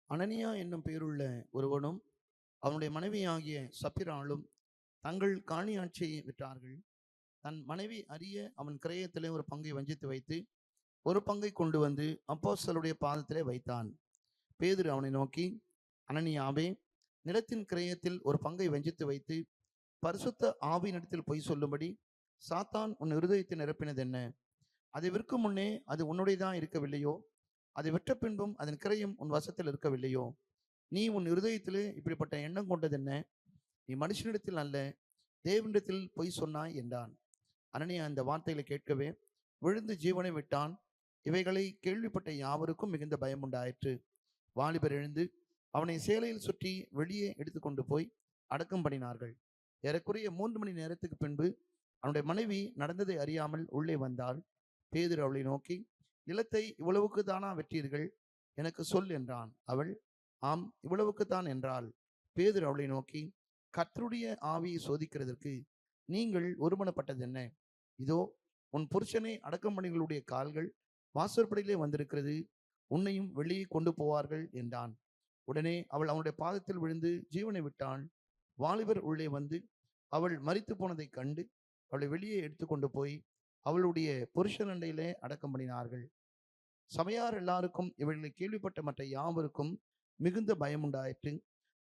அனனியா என்னும் பேருள்ள ஒருவனும் அவனுடைய மனைவியாகிய சப்பிராளும் தங்கள் காணியாட்சியை விற்றார்கள். தன் மனைவி அறிய அவன் கிரயத்திலே ஒரு பங்கை வஞ்சித்து வைத்து ஒரு பங்கை கொண்டு வந்து அப்போஸ்தலருடைய பாதத்திலே வைத்தான். பேதுரு அவனை நோக்கி, அனனியாவே, நிலத்தின் கிரயத்தில் ஒரு பங்கை வஞ்சித்து வைத்து பரிசுத்த ஆவியினிடத்தில் பொய் சொல்லும்படி சாத்தான் உன் இருதயத்தை நிரப்பினது என்ன? அதை விற்கும் முன்னே அது உன்னுடையதான் இருக்கவில்லையோ? அதை விற்ற பின்பும் அதன் கிரயம் உன் வசத்தில் இருக்கவில்லையோ? நீ உன் இருதயத்திலே இப்படிப்பட்ட எண்ணம் கொண்டது என்ன? நீ மனுஷனிடத்தில் அல்ல, தேவனிடத்தில் பொய் சொன்னாய் என்றான். அனனியா அந்த வார்த்தைகளை கேட்கவே விழுந்து ஜீவனை விட்டான். இவைகளை கேள்விப்பட்ட யாவருக்கும் மிகுந்த பயம் உண்டாயிற்று. வாலிபர் எழுந்து அவனை சேலையில் சுற்றி வெளியே எடுத்துக்கொண்டு போய் அடக்கம் பண்ணினார்கள். ஏறக்குறைய 3 மணி நேரத்துக்கு பின்பு அவனுடைய மனைவி நடந்ததை அறியாமல் உள்ளே வந்தாள். பேதுரு அவளை நோக்கி, நிலத்தை இவ்வளவுக்கு தானா வெற்றீர்கள்? எனக்கு சொல் என்றான். அவள், ஆம், இவ்வளவுக்கு தான் என்றாள். பேதுரு அவளை நோக்கி, கர்த்தருடைய ஆவியை சோதிக்கிறதற்கு நீங்கள் ஒருமனப்பட்டது என்ன? இதோ உன் புருஷனை அடக்கம் பண்ணிகளுடைய கால்கள் வாசற்படியிலே வந்திருக்கிறது, உன்னையும் வெளியே கொண்டு போவார்கள் என்றான். உடனே அவள் அவனுடைய பாதத்தில் விழுந்து ஜீவனை விட்டாள். வாலிபர் உள்ளே வந்து அவள் மரித்து போனதை கண்டு அவளை வெளியே எடுத்துக்கொண்டு போய் அவளுடைய புருஷன் அண்டையிலே அடக்கம் பண்ணினார்கள். சபையார் எல்லாருக்கும் இவர்களை கேள்விப்பட்ட மற்ற யாவருக்கும் மிகுந்த பயம் உண்டாயிற்று.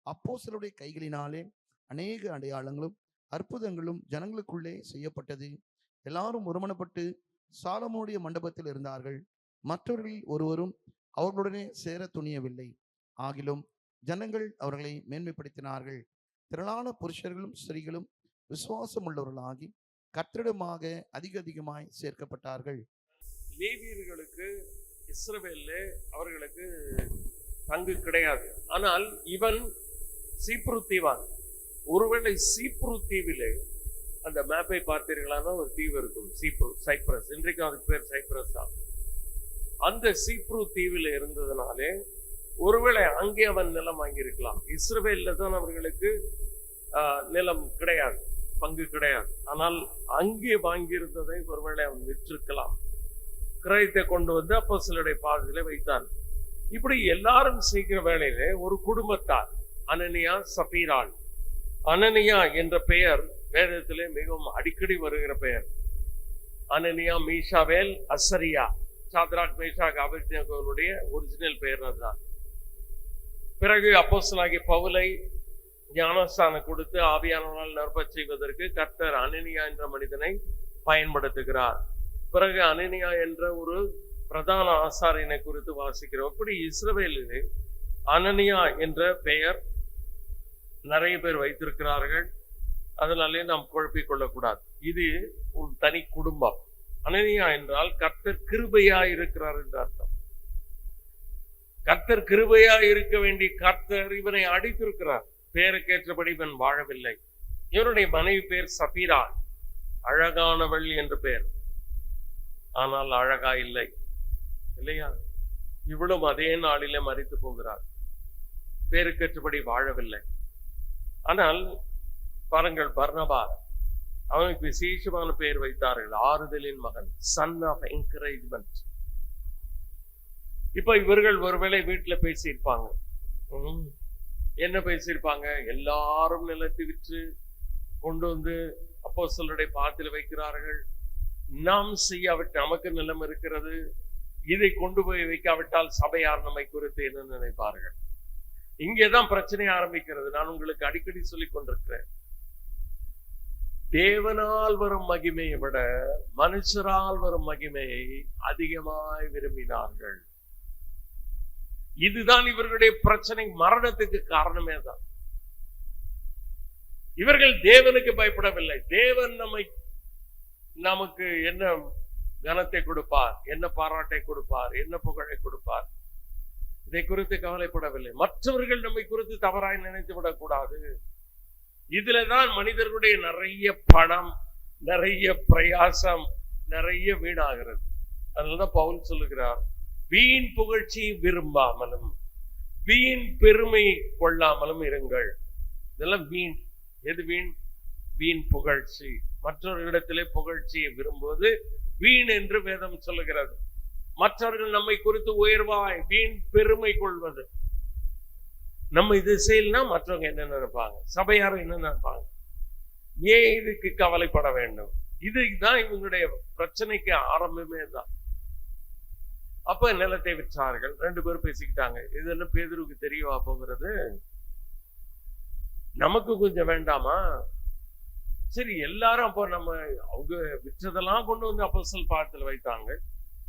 அப்போஸ்தலருடைய கைகளினாலே அநேக அடையாளங்களும் அற்புதங்களும் ஜனங்களுக்குள்ளே செய்யப்பட்டது. எல்லாரும் ஒருமனப்பட்டு சாலமோனுடைய மண்டபத்தில் இருந்தார்கள். மற்றவர்களில் ஒருவரும் அவர்களுடனே சேர துணியவில்லை. ஆகிலும் ஜனங்கள் அவர்களை மேன்மைப்படுத்தினார்கள். திரளான புருஷர்களும் ஸ்திரீகளும் விசுவாசம் உள்ளவர்களாகி கர்த்தரிடமாக அதிகமாய் சேர்க்கப்பட்டார்கள். லேவியர்களுக்கு இஸ்ரவேல்ல அவர்களுக்கு பங்கு கிடையாது. ஆனால் இவன் சீப்ரு தீவான். ஒருவேளை சீப்ரு தீவிலே அந்த மேப்பை பார்த்தீர்களான ஒரு தீவு இருக்கும், சைப்ரஸ். இன்றைக்கு அதுக்கு பேர் சைப்ரஸ் தான். அந்த சீப்ரு தீவில் இருந்ததுனாலே ஒருவேளை அங்கே அவன் நிலம் வாங்கியிருக்கலாம். இஸ்ரவேல்ல தான் அவர்களுக்கு நிலம் கிடையாது, பங்கு கிடையாது. ஆனால் அங்கே வாங்கியிருந்ததை ஒருவேளை அவன் விற்றிருக்கலாம். கிரயத்தை கொண்டு வந்து அப்போஸ்தலருடைய பாதத்திலே வைத்தான். இப்படி எல்லாரும் செய்கிற வேளையிலே ஒரு குடும்பத்தார், அனனியா, சப்பீராள். அனனியா என்ற பெயர் வேதத்திலே மிகவும் அடிக்கடி வருகிற பெயர். அனனியா, மீஷாவேல், அசரியா, சாத்ராக், மேஷாக், ஆபேத்நேகோவுடைய ஒரிஜினல் பெயர் அதுதான். பிறகு அப்போஸ்தலனாகிய பவுலை ஞானஸ்தானம் கொடுத்து ஆவியானவரால் நிரப்பச் செய்வதற்கு கர்த்தர் அனனியா என்ற மனிதனை பயன்படுத்துகிறார். பிறகு அனனியா என்ற ஒரு பிரதான ஆசாரியனை குறித்து வாசிக்கிறோம். இப்படி இஸ்ரவேலிலே அனனியா என்ற பெயர் நிறைய பேர் வைத்திருக்கிறார்கள். அதனாலே நாம் குழப்பிக் கொள்ளக்கூடாது. இது ஒரு தனி குடும்பம். அனனியா என்றால் கர்த்தர் கிருபையாய் இருக்கிறார் என்று அர்த்தம். கர்த்தர் கிருபையாய் இருக்க வேண்டிய கர்த்தர் இவனை அடித்திருக்கிறார். பெயருக்கேற்றபடி இவன் வாழவில்லை. இவனுடைய மனைவி பேர் சபீரா, அழகானவள் என்று பெயர். ஆனால் அழகா இல்லை, இல்லையா? இவளும் அதே நாளிலே மரித்து போகிறார். பேருக்கேற்றபடி வாழவில்லை. ஆனால் பாருங்கள், பர்னபா, அவனுக்கு விசேஷமான பெயர் வைத்தார்கள், ஆறுதலின் மகன், சன் ஆஃப் என்கரேஜ்மெண்ட். இப்ப இவர்கள் ஒருவேளை வீட்டுல பேசியிருப்பாங்க. என்ன பேசியிருப்பாங்க? எல்லாரும் நிலத்தை விற்று கொண்டு வந்து அப்போஸ்தலருடைய பாதத்தில் வைக்கிறார்கள். நாம் செய்யாவிட்டு நமக்கு நிலம் இருக்கிறது, இதை கொண்டு போய் வைக்காவிட்டால் சபையார் நம்மை குறித்து என்ன நினைப்பார்கள்? இங்கேதான் பிரச்சனை ஆரம்பிக்கிறது. நான் உங்களுக்கு அடிக்கடி சொல்லிக் கொண்டிருக்கிறேன், தேவனால் வரும் மகிமையை விட மனுஷரால் வரும் மகிமையை அதிகமாய் விரும்பினார்கள். இதுதான் இவர்களுடைய பிரச்சனை, மரணத்துக்கு காரணமே தான். இவர்கள் தேவனுக்கு பயப்படவில்லை. தேவன் நமக்கு என்ன கனத்தை கொடுப்பார், என்ன பாராட்டை கொடுப்பார், என்ன புகழை கொடுப்பார், இதை குறித்து கவலைப்படவில்லை. மற்றவர்கள் நம்மை குறித்து தவறாய் நினைத்து விடக்கூடாது. இதுலதான் மனிதர்களுடைய நிறைய பணம், நிறைய பிரயாசம், நிறைய வீணாகிறது. அதனாலதான் பவுல் சொல்லுகிறார், வீண் புகழ்ச்சி விரும்பாமலும் வீண் பெருமை கொள்ளாமலும் இருங்கள். இதெல்லாம் வீண். எது வீண்? வீண் புகழ்ச்சி. மற்றவர்களிடத்திலே புகழ்ச்சியை விரும்புவது வீண் என்று வேதம் சொல்லுகிறது. மற்றவர்கள் நம்மை குறித்து உயர்வாய் வீண் பெருமை கொள்வது, நம்ம இது செய்யலன்னா மற்றவங்க என்ன நினைப்பாங்க, சபையாரும் என்ன நினைப்பாங்க, ஏன் இதுக்கு கவலைப்பட வேண்டும்? இதுதான் இவங்களுடைய பிரச்சனைக்கு ஆரம்பமே தான். அப்ப நிலத்தை விற்றார்கள். 2 பேரும் பேசிக்கிட்டாங்க, இது என்ன பேதுருக்கு தெரியவா போகிறது, நமக்கு கொஞ்சம் வேண்டாமா? சரி, எல்லாரும் அப்போ நம்ம அவங்க விற்றதெல்லாம் கொண்டு வந்து அப்போஸ்தலர் பாதத்துல வைத்தாங்க,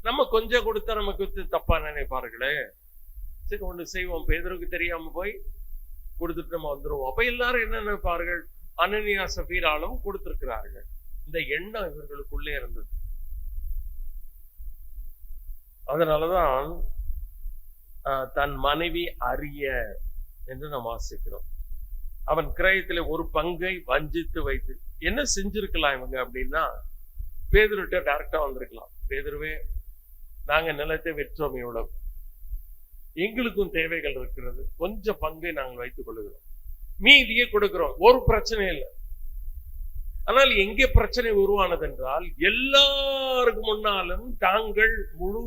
நம்ம கொஞ்சம் கொடுத்தா நமக்கு தப்பா நினைப்பார்களே, சரி ஒண்ணு செய்வோம், பேதுருக்கு தெரியாம போய் கொடுத்துட்டு நம்ம வந்துருவோம். அப்ப எல்லாரும் என்ன நினைப்பார்கள், அனனியா சபீராலும் கொடுத்திருக்கிறார்கள். இந்த எண்ணம் இவர்களுக்குள்ளே இருந்தது. அதனாலதான் தன் மனைவி அறிய என்று நாம் வாசிக்கிறோம். அவன் கிரயத்திலே ஒரு பங்கை வஞ்சித்து வைத்து என்ன செஞ்சிருக்கலாம் இவங்க அப்படின்னா, பேதுருட்ட டைரக்டா வந்திருக்கலாம். பேதுருவே, நாங்க நிலத்தை விற்றோம், இவ்வளவு எங்களுக்கும் தேவைகள் இருக்கிறது, கொஞ்சம் பங்கை நாங்கள் வைத்துக் கொள்ளுகிறோம், மீதியே கொடுக்கிறோம், ஒரு பிரச்சனை இல்லை. ஆனால் எங்கே பிரச்சனை உருவானது என்றால், எல்லாருக்கும் முன்னாலும் தாங்கள் முழு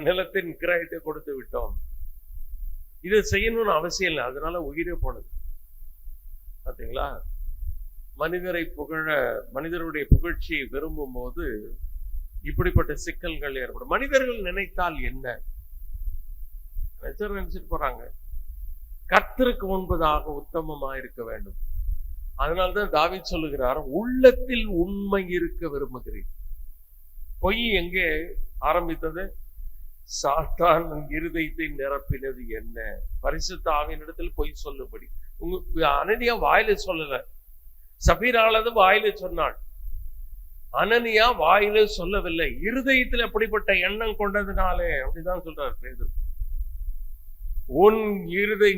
நிலத்தின் கிரயத்தை கொடுத்து விட்டோம், இதை செய்யணும்னு அவசியம் இல்லை, அதனால உயிரே போனது. பாத்தீங்களா, மனிதருடைய புகழ்ச்சியை விரும்பும் போது இப்படிப்பட்ட சிக்கல்கள் ஏற்படும். மனிதர்கள் நினைத்தால் என்ன நினைச்சிட்டு போறாங்க, கர்த்தருக்கு முன்பதாக உத்தமமா இருக்க வேண்டும். அதனால்தான் தாவீது சொல்லுகிறார், உள்ளத்தில் உண்மை இருக்க விரும்புகிறேன். பொய் எங்கே ஆரம்பித்தது? சாத்தான் இருதயத்தை நிரப்பினது என்ன? பரிசுத்த ஆவியினிடத்தில் பொய் சொல்லும்படி. அனனியா வாயில சொல்லல, சபீராளது வாயில சொன்னாள், அனனியா வாயில சொல்லவில்லை. இருதயத்தில் அப்படிப்பட்ட எண்ணம் கொண்டதுனாலே அப்படிதான் சொல்றார் பேதுரு.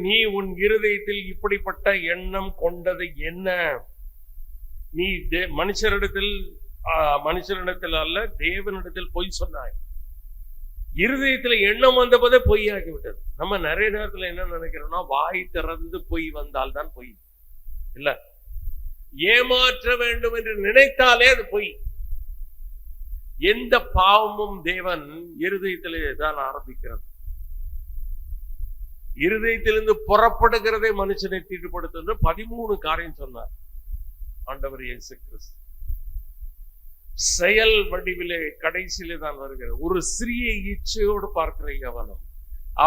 நீ உன் இருதயத்தில் இப்படிப்பட்ட எண்ணம் கொண்டது என்ன? நீ மனுஷரிடத்தில் அல்ல, தேவனிடத்தில் பொய் சொன்னாய். இருதயத்துல எண்ணம் வந்த போதே பொய்யாக்கி விட்டது. நம்ம நிறைய நேரத்துல என்ன நினைக்கிறோம்னா, வாய் திறந்து பொய் வந்தால்தான் பொய் இல்ல, ஏமாற்ற வேண்டும் என்று நினைத்தாலே அது பொய். எந்த பாவமும் தேவன் இருதயத்திலே தான் ஆரம்பிக்கிறது. இருதயத்திலிருந்து புறப்படுகிறதை மனுஷனை தீட்டுப்படுத்த 13 காரியம் சொன்னார் ஆண்டவர் இயேசு கிறிஸ்து. செயல் வடிவிலே கடைசியிலே தான் வருகிறது. ஒரு சிறிய இச்சையோடு பார்க்கிற எவனும்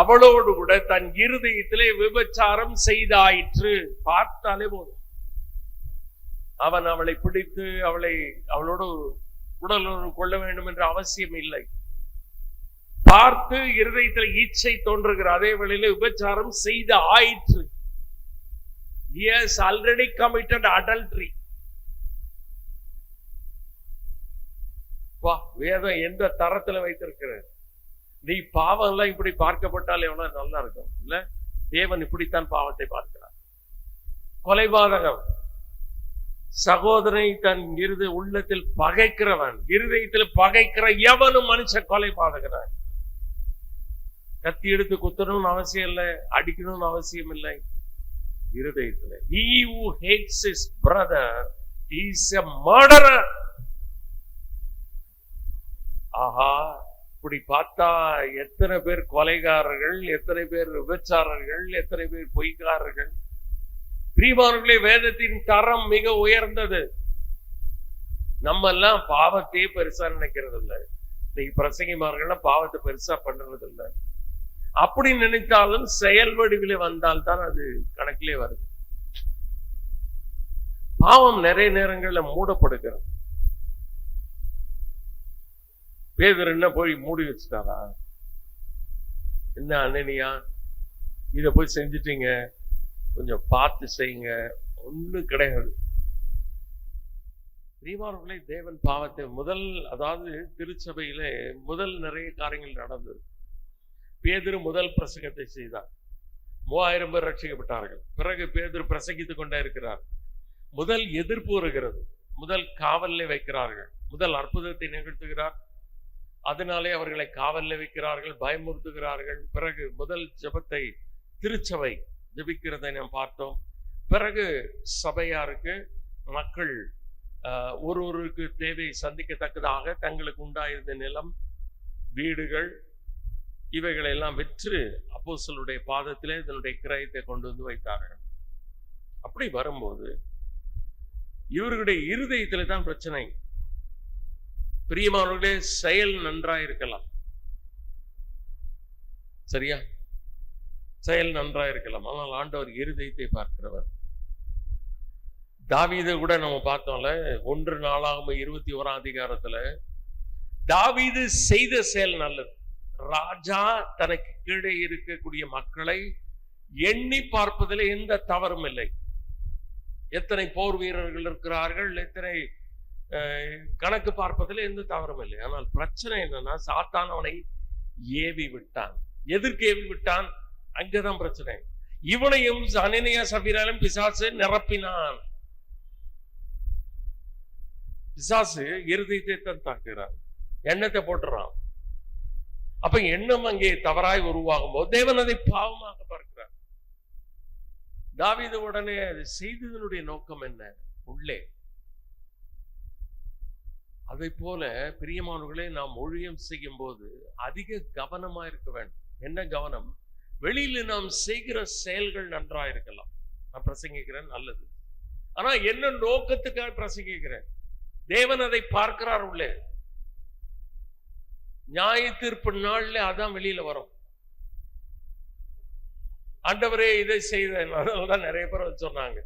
அவளோடு கூட தன் இருதயத்திலே விபச்சாரம் செய்தாயிற்று. பார்த்தாலே போதும், அவன் அவளை பிடித்து அவளோடு உடலுறவு கொள்ள வேண்டும் என்ற அவசியம் இல்லை. பார்த்து இருதயத்தில் இச்சை தோன்றுகிற அதே வேளையில விபச்சாரம் செய்த ஆயிற்று. He has already committed adultery. வேதம் எந்த தரத்துல வைத்திருக்கிறது? நீ பாவம் எல்லாம் இப்படி பார்க்கப்பட்டால் எவ்வளவு நல்லா இருக்கும் இல்ல? தேவன் இப்படித்தான் பாவத்தை பார்க்கிறார். கொலைபாதகம், சகோதரனை தன் உள்ளத்தில் பகைக்கிறவன், இருதயத்தில் பகைக்கிற எவனும் மனுஷன் கொலைபாதகனான். கத்தி எடுத்து குத்தணும்னு அவசியம் இல்லை, அடிக்கணும்னு அவசியம் இல்லை. இருதயத்துல he who hates his brother is a murderer. ஆஹா, இப்படி பார்த்தா எத்தனை பேர் கொலைகாரர்கள், எத்தனை பேர் விபச்சாரர்கள், எத்தனை பேர் பொய்க்காரர்கள். பிரியமானவர்களே, வேதத்தின் தரம் மிக உயர்ந்தது. நம்ம எல்லாம் பாவத்தையே பெருசா நினைக்கிறது இல்லை. இன்னைக்கு பிரசங்கிமார்கள்லாம் பாவத்தை பெருசா பண்றது இல்லை. அப்படி நினைத்தாலும் செயல் வடிவிலே வந்தால்தான் அது கணக்கிலே வருது. பாவம் நிறைய நேரங்கள்ல மூடப்படுகிறது. பேதுரு என்ன போய் மூடி வச்சுட்டாரா? என்ன அனனியா, இத போய் செஞ்சுட்டீங்க, கொஞ்சம் பார்த்து செய்யுங்க, ஒண்ணும் கிடையாது. பிரியமானவர்களே, தேவன் பாவத்தை அதாவது திருச்சபையிலே முதல் நிறைய காரியங்கள் நடந்தது. பேதுரு முதல் பிரசங்கத்தை செய்தார், 3000 பேர் ரட்சிக்கப்பட்டார்கள். பிறகு பேதுரு பிரசங்கித்துக் கொண்டே இருக்கிறார். முதல் எதிர்ப்பு வருகிறது, முதல் காவல்ல வைக்கிறார்கள், முதல் அற்புதத்தை நிகழ்த்துகிறார். அதனாலே அவர்களை காவல்ல வைக்கிறார்கள், பயமுறுத்துகிறார்கள். பிறகு முதல் ஜெபத்தை திருச்சபை ஜெபிக்கிறதை நாம் பார்த்தோம். பிறகு சபையாருக்கு மக்கள் ஒருவருக்கு தேவை சந்திக்கத்தக்கதாக தங்களுக்கு உண்டாயிருந்த நிலம், வீடுகள், இவைகளை எல்லாம் விற்று அப்போஸ்தலருடைய பாதத்திலே இதனுடைய கிரயத்தை கொண்டு வந்து வைத்தார்கள். அப்படி வரும்போது இவர்களுடைய இருதயத்திலே தான் பிரச்சனை. பிரியமானவர்களே, செயல் நன்றாய் இருக்கலாம், சரியா? செயல் நன்றாய் இருக்கலாம், ஆனால் ஆண்டவர் இருதயத்தை பார்க்கிறவர். தாவீது கூட நம்ம பார்த்தோம்ல, 1 நாளாகமம் 21 தாவீது செய்த செயல் நல்லது. ராஜா தனக்கு கீழே இருக்கக்கூடிய மக்களை எண்ணி பார்ப்பதில் எந்த தவறும் இல்லை. எத்தனை போர் வீரர்கள் இருக்கிறார்கள், எத்தனை கணக்கு பார்ப்பதில் எந்த தவறும் இல்லை. ஆனால் பிரச்சனை என்னன்னா, சாத்தான் அவனை ஏவி விட்டான். எதற்கு ஏவி விட்டான்? அங்கதான் பிரச்சனை. இவனையும் அனனியா சபீராலும் பிசாசு நிரப்பினான். பிசாசு இருதயத்தை தான் தாக்குகிறான், எண்ணத்தை போட்டுறான். அப்ப எண்ணம் அங்கே தவறாய் உருவாகும் போது தேவன் அதை பாவமாக பார்க்கிறார். தாவீது உடனே அது செய்ததனுடைய நோக்கம் என்ன? உள்ளே. அதை போல பிரியமானவர்களே, நாம் ஊழியம் செய்யும் போது அதிக கவனமா இருக்க வேண்டும். என்ன கவனம்? வெளியில நாம் செய்கிற செயல்கள் நன்றா இருக்கலாம், நான் பிரசங்கிக்கிறேன், நல்லது. ஆனா என்ன நோக்கத்துக்காக பிரசங்கிக்கிறேன்? தேவன் அதை பார்க்கிறார் உள்ளே. நியாய தீர்ப்பு நாள்ல அதான் வெளியில வரும். ஆண்டவரே இதை செய்த, அதனாலதான் நிறைய பேர் சொன்னாங்க,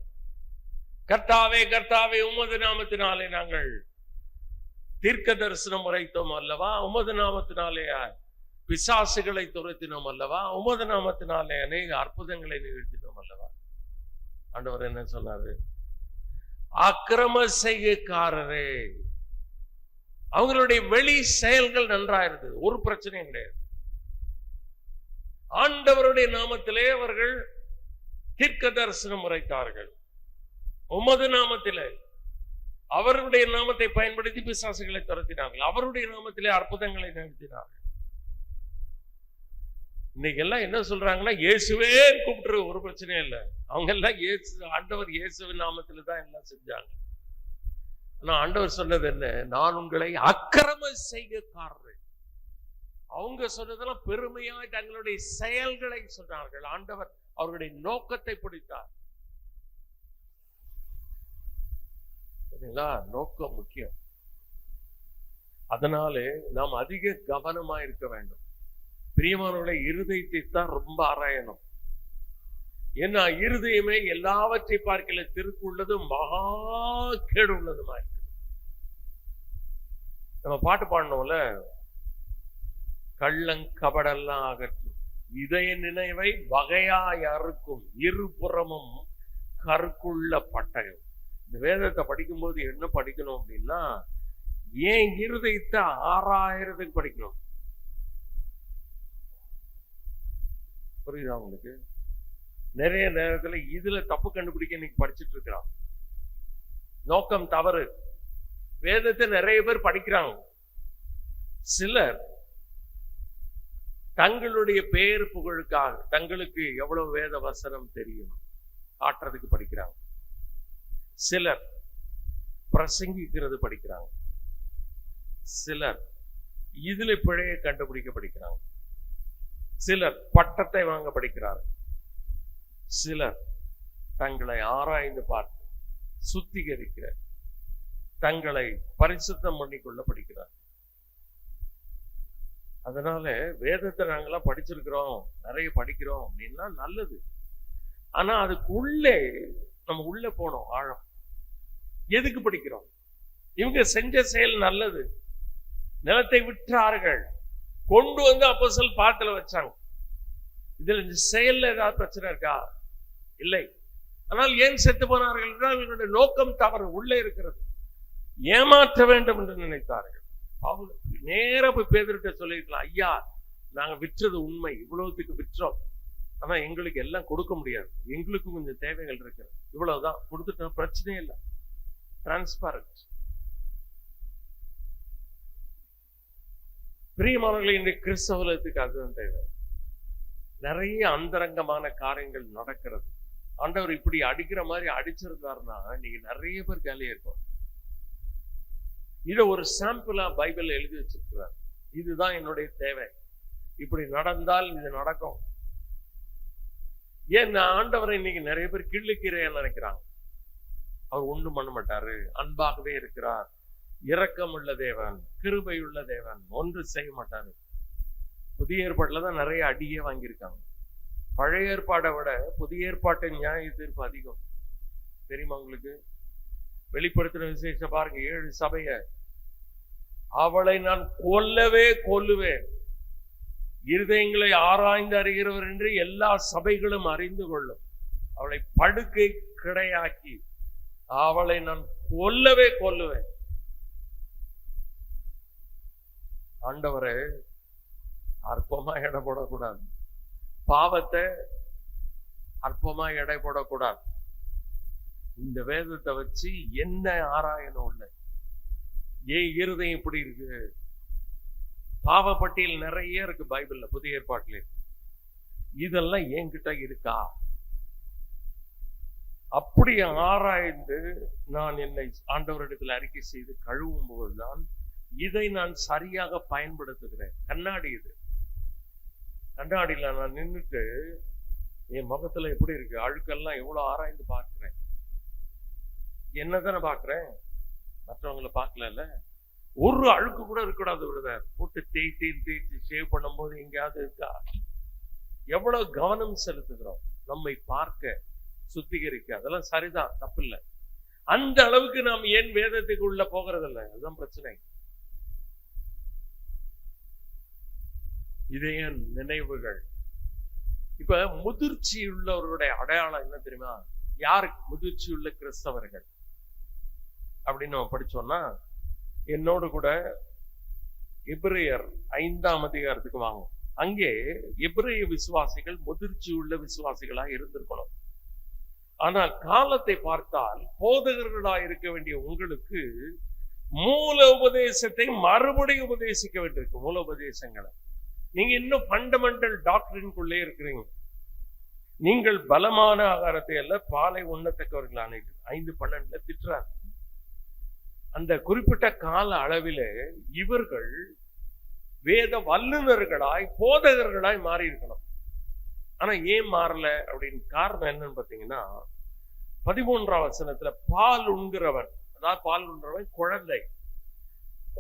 கர்த்தாவே கர்த்தாவே உமது நாமத்தினாலே நாங்கள் தீர்க்க தரிசனம் உரைத்தோம் அல்லவா, உமது நாமத்தினாலே பிசாசுகளை துரத்தினோம் அல்லவா, உமது நாமத்தினாலே அநேக அற்புதங்களை நிகழ்த்தினோம் அல்லவா. ஆண்டவர் என்ன சொன்னாரு? அக்கிரம செய்கைக்காரரே. அவங்களுடைய வெளி செயல்கள் நன்றா இருந்தது, ஒரு பிரச்சனையும் கிடையாது. ஆண்டவருடைய நாமத்திலே அவர்கள் தீர்க்க தரிசனம் உரைத்தார்கள். உமது நாமத்திலே, அவருடைய நாமத்தை பயன்படுத்தி பிசாசுகளை துரத்தினார்கள். அவருடைய நாமத்திலே அற்புதங்களை நிகழ்த்தினார்கள். இன்னைக்கு எல்லாம் என்ன சொல்றாங்கன்னா, இயேசுவே கூப்பிட்டு, ஒரு பிரச்சனையும் இல்லை. அவங்க எல்லாம் ஆண்டவர் இயேசுவின் நாமத்துல தான் எல்லாம் செஞ்சாங்க. ஆனா ஆண்டவர் சொன்னது என்ன? நான் உங்களை அக்கிரம செய்கைக்காரர். அவங்க சொன்னதெல்லாம் பெருமையாய் தங்களுடைய செயல்களை சொன்னார்கள். ஆண்டவர் அவர்களுடைய நோக்கத்தை பிடித்தார். நோக்கம் முக்கியம். அதனாலே நாம் அதிக கவனமா இருக்க வேண்டும். பிரியமானவர்களை, இருதயத்தை தான் ரொம்ப ஆராயணும். ஏன்னா இருதயமே எல்லாவற்றை பார்க்கல திருக்குள்ளதும் மகா கேடு உள்ளதுமா இருக்கு. நம்ம பாட்டு பாடணும்ல, கள்ளங்கபடெல்லாம் அகற்றும், இதய நினைவை வகையாய் அறுக்கும், இருபுறமும் கருக்குள்ள பட்டயம். இந்த வேதத்தை படிக்கும்போது என்ன படிக்கணும் அப்படின்னா, ஏன் இருதயத்தை ஆராயறதுக்கு படிக்கணும். புரியுதா உங்களுக்கு? நிறைய நேரத்துல இதுல தப்பு கண்டுபிடிக்க இன்னைக்கு படிச்சுட்டு இருக்கிறான். நோக்கம் தவறு. வேதத்தை நிறைய பேர் படிக்கிறாங்க. சிலர் தங்களுடைய பேர் புகழுக்காக, தங்களுக்கு எவ்வளவு வேத வசனம் தெரியும் காட்டுறதுக்கு படிக்கிறாங்க. சிலர் பிரசங்கிக்கிறது படிக்கிறாங்க. சிலர் இதுல பிழையை கண்டுபிடிக்க படிக்கிறாங்க. சிலர் பட்டத்தை வாங்க படிக்கிறார்கள். சிலர் தங்களை ஆராய்ந்து பார்த்து சுத்திகரிக்கிற, தங்களை பரிசுத்தம் பண்ணிக்கொள்ள படிக்கிறார். அதனால வேதத்தை நாங்கெல்லாம் படிச்சிருக்கிறோம், நிறைய படிக்கிறோம் அப்படின்னா நல்லது. ஆனா அதுக்குள்ளே நம்ம உள்ள போனோம் ஆழம். எதுக்கு படிக்கிறோம்? இவங்க செஞ்ச செயல் நல்லது. நிலத்தை விற்றார்கள், கொண்டு வந்து அப்போஸ்தலர் பாத்துல வச்சாங்க. இதுல செயல்ல ஏதாவது பிரச்சனை இருக்கா? இல்லை. ஆனால் ஏன் செத்து போனார்கள் என்றால் இவங்களுடைய நோக்கம் தவறு. உள்ளே இருக்கிறது ஏமாற்ற வேண்டும் என்று நினைத்தார்கள். நேர போய் பேதுருட்ட சொல்லிருக்கலாம், ஐயா நாங்க விற்றது உண்மை, இவ்வளவுக்கு விற்றோம், ஆனா எங்களுக்கு எல்லாம் கொடுக்க முடியாது, எங்களுக்கும் கொஞ்சம் தேவைகள் இருக்கு, இவ்வளவுதான் கொடுத்துட்டோம், பிரச்சனையே இல்லை. டிரான்ஸ்பரண்ட். பிரியமானவர்களை, இந்த கிறிஸ்தவத்துக்கு அதுதான் தேவை. நிறைய அந்தரங்கமான காரியங்கள் நடக்கிறது. ஆண்டவர் இப்படி அடிக்கிற மாதிரி அடிச்சிருந்தாருன்னா இன்னைக்கு நிறைய பேர் காலியா இருக்கும். இதை ஒரு சாம்பிளா பைபிள் எழுதி வச்சிருக்கிறார். இதுதான் என்னுடைய தேவை, இப்படி நடந்தால் இது நடக்கும். ஏன் ஆண்டவரை இன்னைக்கு நிறைய பேர் கிள்ளுக்கிறேன்னு நினைக்கிறாங்க. அவர் ஒண்ணும் பண்ண மாட்டாரு, அன்பாகவே இருக்கிறார், இரக்கமுள்ள தேவன், கிருபையுள்ள தேவன், ஒன்று செய்ய மாட்டாரு. புதிய ஏற்பாட்டுல தான் நிறைய அடியே வாங்கியிருக்காங்க. பழைய ஏற்பாடை விட புதிய ஏற்பாட்டின் நியாய தீர்ப்பு அதிகம். தெரியுமா உங்களுக்கு? வெளிப்படுத்தின விசேஷம் பாருங்க, 7 சபைய, அவளை நான் கொல்லவே கொல்லுவேன், இருதயங்களை ஆராய்ந்து அறிகிறவர் என்று எல்லா சபைகளும் அறிந்து கொள்ளும், அவளை படுக்கை கிடையாக்கி அவளை நான் கொல்லவே கொல்லுவேன். ஆண்டவரை அற்பமா எடை போடக்கூடாது, பாவத்தை அற்பமா எடை போடக்கூடாது. இந்த வேதத்தை வச்சு என்ன ஆராயணும் இல்லை. ஏன் இருதயம் இப்படி இருக்கு? பாவப்பட்டியல் நிறைய இருக்கு பைபிள்ல, புதிய ஏற்பாட்டில. இதெல்லாம் என்கிட்ட இருக்கா? அப்படி ஆராய்ந்து நான் என்னை ஆண்டவரிடத்தில் அறிக்கை செய்து கழுவும் போதுதான் இதை நான் சரியாக பயன்படுத்துகிறேன். கண்ணாடி இது. கண்ணாடியில நான் நின்றுட்டு என் முகத்துல எப்படி இருக்கு, அழுக்கெல்லாம் எவ்வளவு ஆராய்ந்து பார்க்கிறேன். என்னதானே பார்க்கிறேன், மற்றவங்களை பார்க்கல. ஒரு அழுக்கு கூட இருக்கக்கூடாது. விடுதல் போட்டு தேய்ச்சி ஷேவ் பண்ணும் போது எங்கேயாவது இருக்கா? எவ்வளவு கவனம் செலுத்துகிறோம் நம்மை பார்க்க, சுத்திகரிக்க. அதெல்லாம் சரிதான், தப்பு இல்லை. அந்த அளவுக்கு நாம் ஏன் வேதத்துக்கு உள்ள போகிறதில்லை? அதுதான் பிரச்சனை. இதே நினைவுகள். இப்ப முதிர்ச்சி உள்ளவர்களுடைய அடையாளம் என்ன தெரியுமா? யாருக்கு முதிர்ச்சி உள்ள கிறிஸ்தவர்கள் அப்படின்னு நம்ம படிச்சோம்னா, என்னோடு கூட எபிரேயர் 5ஆம் அதிகாரத்துக்கு வாங்க. அங்கே எபிரேய விசுவாசிகள் முதிர்ச்சி உள்ள விசுவாசிகளா இருந்திருக்கணும். ஆனால் காலத்தை பார்த்தால் போதகர்களாக இருக்க வேண்டிய உங்களுக்கு மூல உபதேசத்தை மறுபடியும் உபதேசிக்க வேண்டியிருக்கு. மூல உபதேசங்களை நீங்க இன்னும் ஃபண்டமெண்டல் டாக்டரின்குள்ளே இருக்கிறீங்க. நீங்கள் பலமான ஆகாரத்தை அல்ல பாலை உண்ணத்தக்கவர்களான 5:12 திட்டுறார். அந்த குறிப்பிட்ட கால அளவிலே இவர்கள் வேத வல்லுநர்களாய் போதகர்களாய் மாறி இருக்கணும். ஆனா ஏன் மாறல அப்படின்னு காரணம் என்னன்னு பாத்தீங்கன்னா, 13ஆம் வசனத்துல பால் உண்கிறவன், அதாவது பால் உண்கிறவன்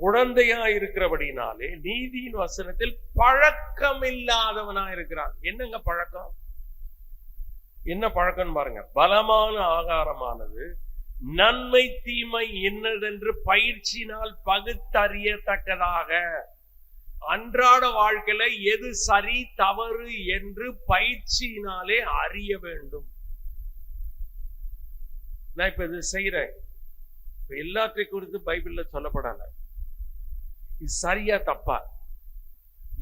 குழந்தையா இருக்கிறபடினாலே நீதியின் வசனத்தில் பழக்கம் இல்லாதவனா இருக்கிறான். என்னங்க பழக்கம்? என்ன பழக்கம் பாருங்க. பலமான ஆகாரமானது நன்மை தீமை என்னதென்று பயிற்சியினால் பகுத்தறியத்தக்கதாக, அன்றாட வாழ்க்கையில எது சரி தவறு என்று பயிற்சியினாலே அறிய வேண்டும். நான் இப்ப இது செய்யறேன், இப்ப எல்லாத்தையும் குறித்து பைபிள்ல சொல்லப்படல. இது சரியா தப்பா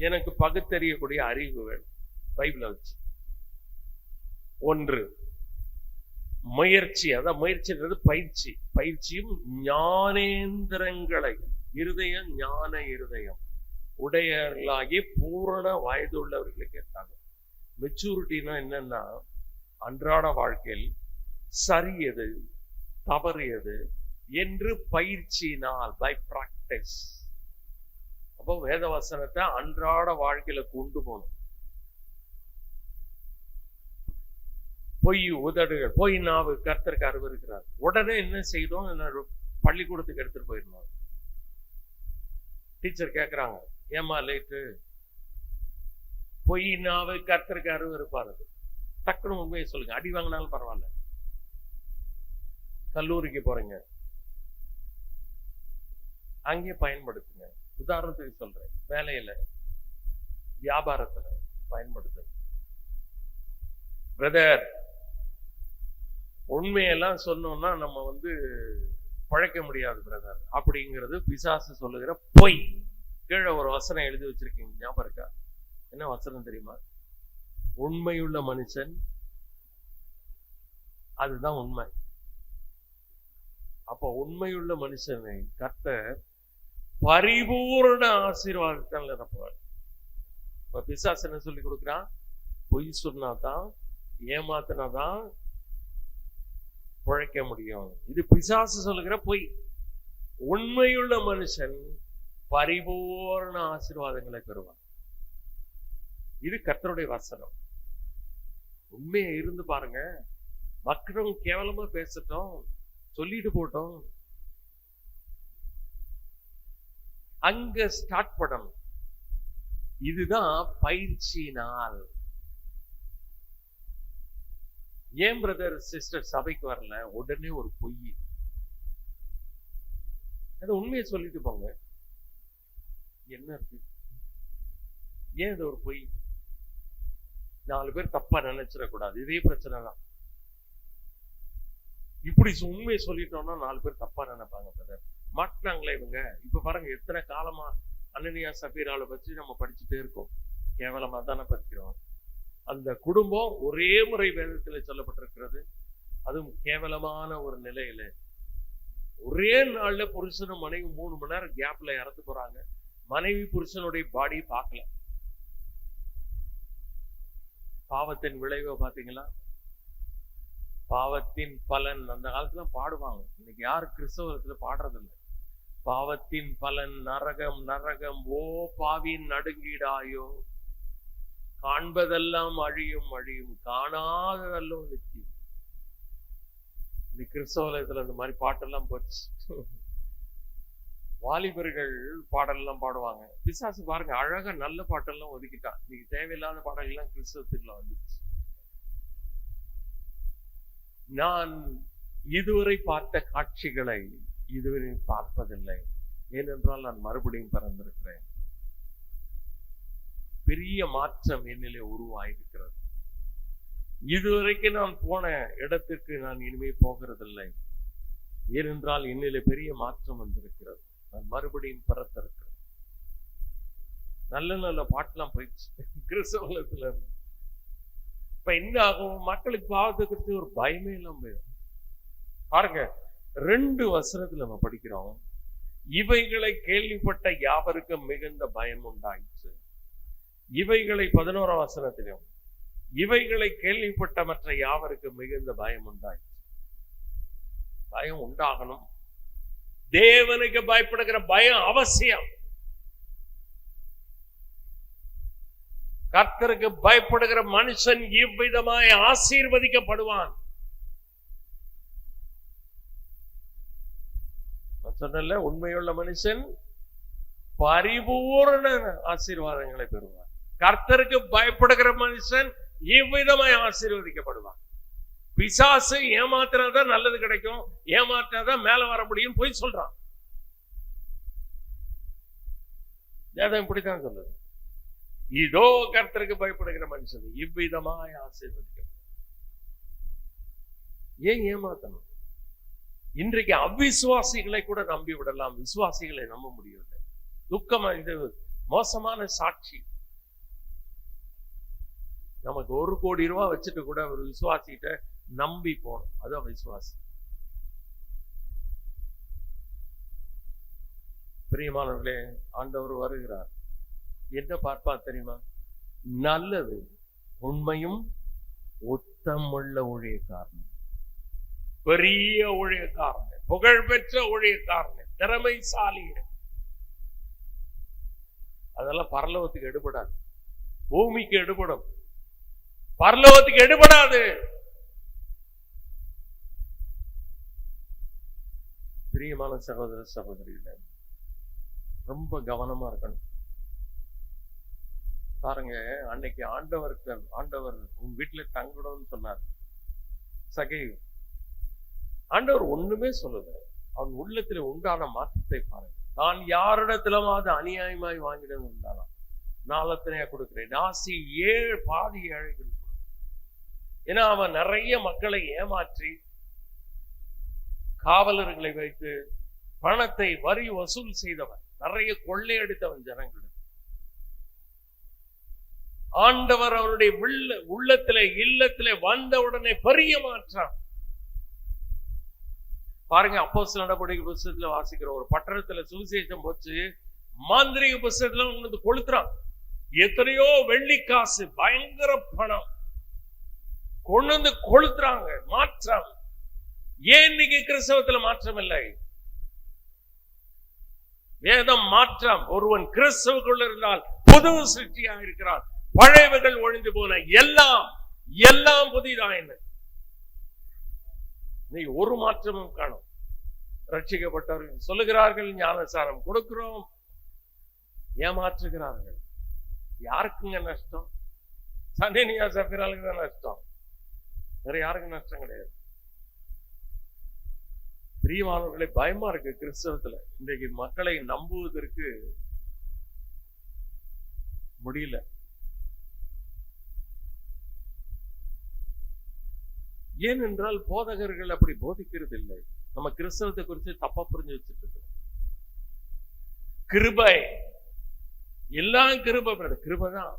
எனக்கு பகுத்தறியக்கூடிய அறிவு வேணும் பைபிள வச்சு. ஒன்று முயற்சி, அதான் முயற்சின்றது பயிற்சி. பயிற்சியும் ஞானேந்திரங்களை, இருதயம் ஞான இருதயம் உடையவர்களாகி பூரண வயது உள்ளவர்களுக்கு ஏற்றாங்க. மெச்சூரிட்டினா என்னன்னா, அன்றாட வாழ்க்கையில் சரி எது தவறு எது என்று பயிற்சியினால், பை பிராக்டிஸ். அப்போ வேத வசனத்தை அன்றாட வாழ்க்கையில கொண்டு போகணும். பொய் உதடுகள், பொய் நாவு கர்த்தருக்கு அருவருக்கிறார். உடனே என்ன செய்தோம், பள்ளிக்கூடத்துக்கு எடுத்துட்டு போயிருந்தோம். டீச்சர் கேட்கிறாங்க, ஏமா லேட்டு? பொய் நாவு கர்த்தருக்கு அருவருப்பாரு. டக்குனு உண்மையை சொல்லுங்க, அடி வாங்கினாலும் பரவாயில்ல. கல்லூரிக்கு போறீங்க, அங்கே பயன்படுத்துங்க. உதாரணத்துக்கு சொல்றேன், வேலையில வியாபாரத்துல பயன்படுத்துங்க. பிரதர், உண்மையெல்லாம் சொன்னோம்னா நம்ம பழைக்க முடியாது பிரதர் அப்படிங்கிறது பிசாசு சொல்லுகிற பொய். கீழே ஒரு வசனம் எழுதி வச்சிருக்கீங்க, ஞாபகம் இருக்கா? என்ன வசனம் தெரியுமா? உண்மையுள்ள மனுஷன், அதுதான் உண்மை. அப்ப உண்மையுள்ள மனுஷனை கர்த்தர் பரிபூர்ண ஆசீர்வாதத்தால் நிரப்புவார். இப்ப பிசாசு என்ன சொல்லி கொடுக்குறான்? பொய் சொன்னாதான், ஏமாத்தினாதான் பிழைக்க முடியும். இது பிசாசு சொல்லுகிற பொய். உண்மையுள்ள மனுஷன் பரிபூர்ண ஆசீர்வாதங்களை பெறுவான். இது கர்த்தருடைய வசனம். உண்மையை இருந்து பாருங்க. மக்களும் கேவலமா பேசட்டும், சொல்லிட்டு போட்டோம், அங்க ஸ்டார்ட் பண்ணணும். இதுதான் பயிற்சியினால். ஏன் பிரதர் சிஸ்டர் சபைக்கு வரல? உடனே ஒரு பொய். அது உண்மையை சொல்லிட்டு போங்க. என்ன இருக்கு? ஏன் இது ஒரு பொய்? 4 பேர் தப்பா நினைச்சிடக்கூடாது. இதே பிரச்சனை தான். இப்படி உண்மையை சொல்லிட்டோம்னா 4 பேர் தப்பா நினைப்பாங்க பிரதர். மாட்டினாங்களே இவங்க. இப்ப பாருங்க, எத்தனை காலமா அனனியா சபீராவை பற்றி நம்ம படிச்சுட்டே இருக்கோம். கேவலமா தானே படிக்கிறோம். அந்த குடும்பம் ஒரே முறை வேதத்தில் சொல்லப்பட்டிருக்கிறது. அதுவும் கேவலமான ஒரு நிலையில ஒரே நாள்ல புருஷனும் மனைவி 3 மணி நேரம் கேப்ல இறந்து போறாங்க. மனைவி புருஷனுடைய பாடி பார்க்கல. பாவத்தின் விளைவை பாத்தீங்களா? பாவத்தின் பலன். அந்த காலத்துல பாடுவாங்க. இன்னைக்கு யாரு கிறிஸ்தவத்துல பாடுறது இல்லை. பாவத்தின் பலன் நரகம், நரகம், ஓ பாவின் நடுங்கிடாயோ, காண்பதெல்லாம் அழியும் அழியும், காணாததெல்லாம் நிச்சயம். இந்த கிறிஸ்தவத்துல இந்த மாதிரி பாட்டெல்லாம் போச்சு. வாலிபர்கள் பாடல்லாம் பாடுவாங்க. பிசாசு பாருங்க, அழகா நல்ல பாட்டெல்லாம் ஒதுக்கிட்டான். இன்னைக்கு தேவையில்லாத பாடல்கள்லாம் கிறிஸ்தவத்துல வந்துச்சு. நான் இதுவரை பார்த்த காட்சிகளை இதுவரை பார்ப்பதில்லை. ஏனென்றால் நான் மறுபடியும் பிறந்திருக்கிறேன். பெரிய மாற்றம் என்னிலே உருவாயிருக்கிறது. இதுவரைக்கும் நான் போன இடத்திற்கு நான் இனிமே போகிறதில்லை. ஏனென்றால் என்னிலே பெரிய மாற்றம் வந்திருக்கிறது. நான் மறுபடியும் பிறந்திருக்கிறேன். நல்ல நல்ல பாட்டெல்லாம் போயிடுச்சு கிறிஸ்தவத்துல இருந்து. இப்ப என்ன ஆகும்? மக்களுக்கு பாவத்தை குறித்து ஒரு பயமே இல்லாம போயிடும். பாருங்க, 2 வசனத்துல நம்ம படிக்கிறோம். இவைகளை கேள்விப்பட்ட யாவருக்கும் மிகுந்த பயம் உண்டாயிற்று. இவைகளை 11ஆம் வசனத்திலும், இவைகளை கேள்விப்பட்ட மற்ற யாவருக்கும் மிகுந்த பயம் உண்டாயிற்று. பயம் உண்டாகணும். தேவனுக்கு பயப்படுகிற பயம் அவசியம். கர்த்தருக்கு பயப்படுகிற மனுஷன் இவ்விதமாய் ஆசீர்வதிக்கப்படுவான். சொன்னல, உண்மையுள்ள மனுஷன் பரிபூரண ஆசீர்வாதங்களை பெறுவான். கர்த்தருக்கு பயப்படுகிற மனுஷன் இவ்விதமாய் ஆசீர்வதிக்கப்படுவான். பிசாசு ஏமாத்தினாதான் நல்லது கிடைக்கும், ஏமாத்தினாதான் மேல வர முடியும் போய் சொல்றான். வேதம் இப்படித்தான் சொல்லுது. இதோ கர்த்தருக்கு பயப்படுகிற மனுஷன் இவ்விதமாய் ஆசீர்வதிக்கப்படும். ஏன் ஏமாத்தணும்? இன்றைக்கு அவிசுவாசிகளை கூட நம்பி விடலாம், விசுவாசிகளை நம்ப முடியவில்லை. துக்கமா, இது மோசமான சாட்சி. நமக்கு 1 கோடி ரூபாய் வச்சுட்டு கூட ஒரு விசுவாசிகிட்ட நம்பி போனோம். அது விசுவாசி. பிரியமானவர்களே, ஆண்டவர் வருகிறார். என்ன பார்ப்பா தெரியுமா? நல்லது, உண்மையும் உத்தமுள்ள ஊழியக்காரன், பெரிய ஊழியக்காரன், புகழ்பெற்ற ஊழியக்காரன், திறமைசாலி. அதெல்லாம் பரலோகத்துக்கு எடுபடாது, பூமிக்கு எடுபடும், பரலோகத்துக்கு எடுபடாது. பிரியமான சகோதர சகோதரிகளே, ரொம்ப கவனமா இருக்கணும். பாருங்க, அன்னைக்கு ஆண்டவர் உன் வீட்டுல தங்கணும்னு சொன்னார். சகைவு ஆண்டவர் ஒண்ணுமே சொல்லுது. அவன் உள்ளத்துல உண்டான மாற்றத்தை பாருங்க. நான் யாரிடத்திலமாவது அநியாயமாய் வாங்கிடும் இருந்தாலும் நாளத்தினையா கொடுக்கிறேன். நாசி 7 பாதி ஏழைகள். ஏன்னா அவன் நிறைய மக்களை ஏமாற்றி காவலர்களை வைத்து பணத்தை வரி வசூல் செய்தவன், நிறைய கொள்ளையடித்தவன் ஜனங்கள். ஆண்டவர் அவருடைய உள்ளத்திலே இல்லத்திலே வந்த உடனே பெரிய மாற்றம். பாருங்க, அப்போஸ்தலர் நடபடிக்கை புத்தகத்துல வாசிக்கிற ஒரு பட்டணத்துல சுவிசேஷம் போச்சு. மாந்திரிக புத்தகத்துல உனக்கு கொளுத்துறான். எத்தனையோ வெள்ளிக்காசு, பயங்கர பணம் கொண்டு வந்து கொளுத்துறாங்க. மாற்றம். ஏன் இன்னைக்கு கிறிஸ்தவத்துல மாற்றம் இல்லை? வேதம் மாற்றம். ஒருவன் கிறிஸ்தவுக்குள்ள இருந்தால் புது சிருஷ்டியாக இருக்கிறான். பழையவைகள் ஒழிந்து போன, எல்லாம் எல்லாம் புதிதாயின. நீ ஒரு மாற்றமும் காணும். ரட்சிக்கப்பட்டவர்கள் சொல்லுகிறார்கள், ஞானசாரம் கொடுக்கிறோம், ஏமாற்றுகிறார்கள். யாருக்குங்க நஷ்டம்? சனேனியா சப்பீராளுக்கு தான் நஷ்டம், வேற யாருக்கும் நஷ்டம் கிடையாது. பிரியமானவர்களை, பயமா இருக்கு கிறிஸ்தவத்துல. இன்றைக்கு மக்களை நம்புவதற்கு முடியல. ஏனென்றால் போதகர்கள் அப்படி போதிக்கிறது இல்லை. நம்ம கிறிஸ்தவத்தை குறித்து தப்பா புரிஞ்சு வச்சுட்டு இருக்கோம். கிருபை, எல்லாம் கிருபை, கிருபைதான்.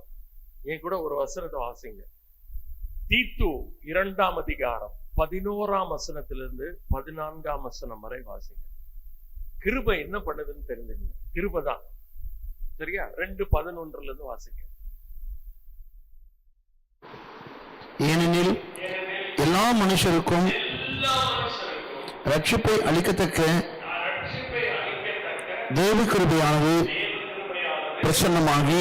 என் கூட ஒரு வசனத்தை வாசிங்க. தீத்து 2ஆம் அதிகாரம் 11ஆம் வசனத்திலிருந்து 14ஆம் வசனம் வரை வாசிங்க. கிருபை என்ன பண்ணுதுன்னு தெரிஞ்சுக்கங்க. கிருபைதான், சரியா? 2:11 இருந்து வாசிங்க. ஏனெனில் எல்லா மனுஷருக்கும் ரட்சிப்பை அளிக்கத்தக்க தேவ கிருபையானது பிரசன்னமாகி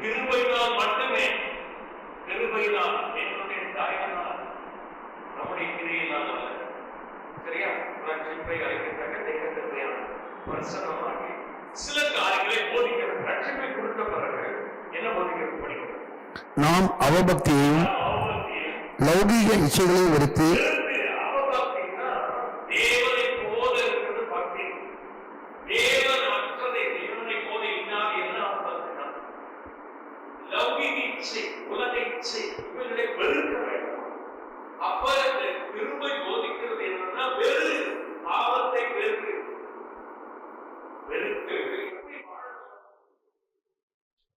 கிருபையினால் மட்டுமே, கிருபையினால், என்னுடைய தயவினால், நம்முடைய கிரியையினால் அல்ல. சரியா? ரட்சிப்பை அளிக்கத்தக்க தேவ கிருபையானது பிரசன்னமாகி சில காரியங்களை போதிக்கிறது. ரட்சிப்பை கொடுத்த பிறகு என்ன போதிக்கிறது? படிக்கிறது. நாம் அவபக்தியையும் லௌகீக இச்சைகளையும் வெறுத்து, அவபக்தினா தேவனை போல இருக்கிறது பக்தி. தேவன் அற்றதை, தேவனை போல இல்லாத என்ன அவபக்தினா லௌகீக இச்சை, உலக இச்சை, இவர்களை வெறுக்க வேண்டும். அப்ப இந்த கிருபை போதிக்கிறது என்னன்னா, வெறு, பாவத்தை வெறுத்து வெறுத்து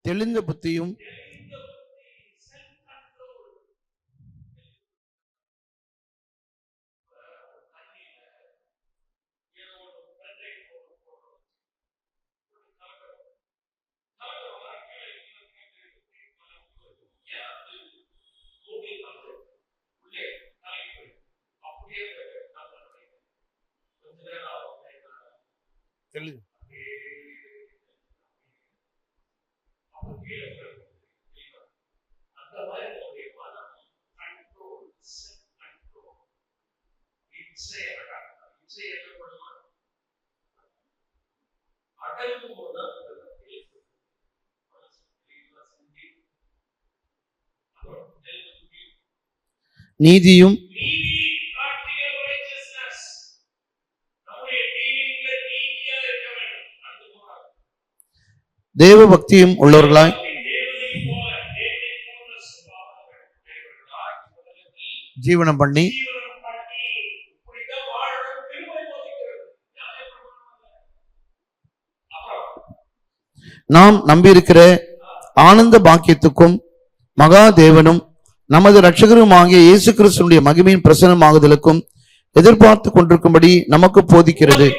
தெளிந்த புத்தியும் நீதியும் தேவ பக்தியும் உள்ளவர்களாய் ஜீவனம் பண்ணி நாம் நம்பியிருக்கிற ஆனந்த பாக்கியத்துக்கும் மகா தேவனும் நமது இரட்சகருமாகிய இயேசு கிறிஸ்துவினுடைய மகிமையின் பிரசன்னமாகுதலுக்கும் எதிர்பார்த்து கொண்டிருக்கும்படி நமக்கு போதிக்கிறது.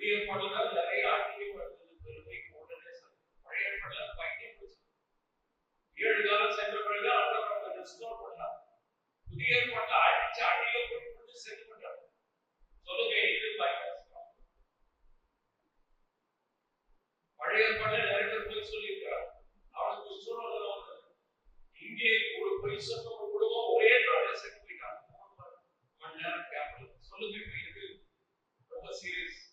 புதிய ஏற்பாடுல நிறைய ஆன்மீகம் நடந்தது, பெருமை உடனே பழைய ஏற்பாடுல பைத்தியம் போச்சு. 7 காலம் சென்ற பிறகு ஆண்டவர் ரெஸ்டோர் பண்ணார். புதிய ஏற்பாடுல அடிச்சு அடியில போட்டு செஞ்சு பண்றாரு. சொல்லுங்க, இது பைத்தியம். பழைய ஏற்பாடுல நிறைய பேர் போய் சொல்லியிருக்கிறார். அவனுக்கு சூழல் இங்கே ஒரு பொய் சொன்ன ஒரு குடும்பம் ஒரே நாள செத்து போயிட்டாங்க. 3 மணி நேரம் கேப்ல. சொல்லுங்க, இது ரொம்ப சீரியஸ்.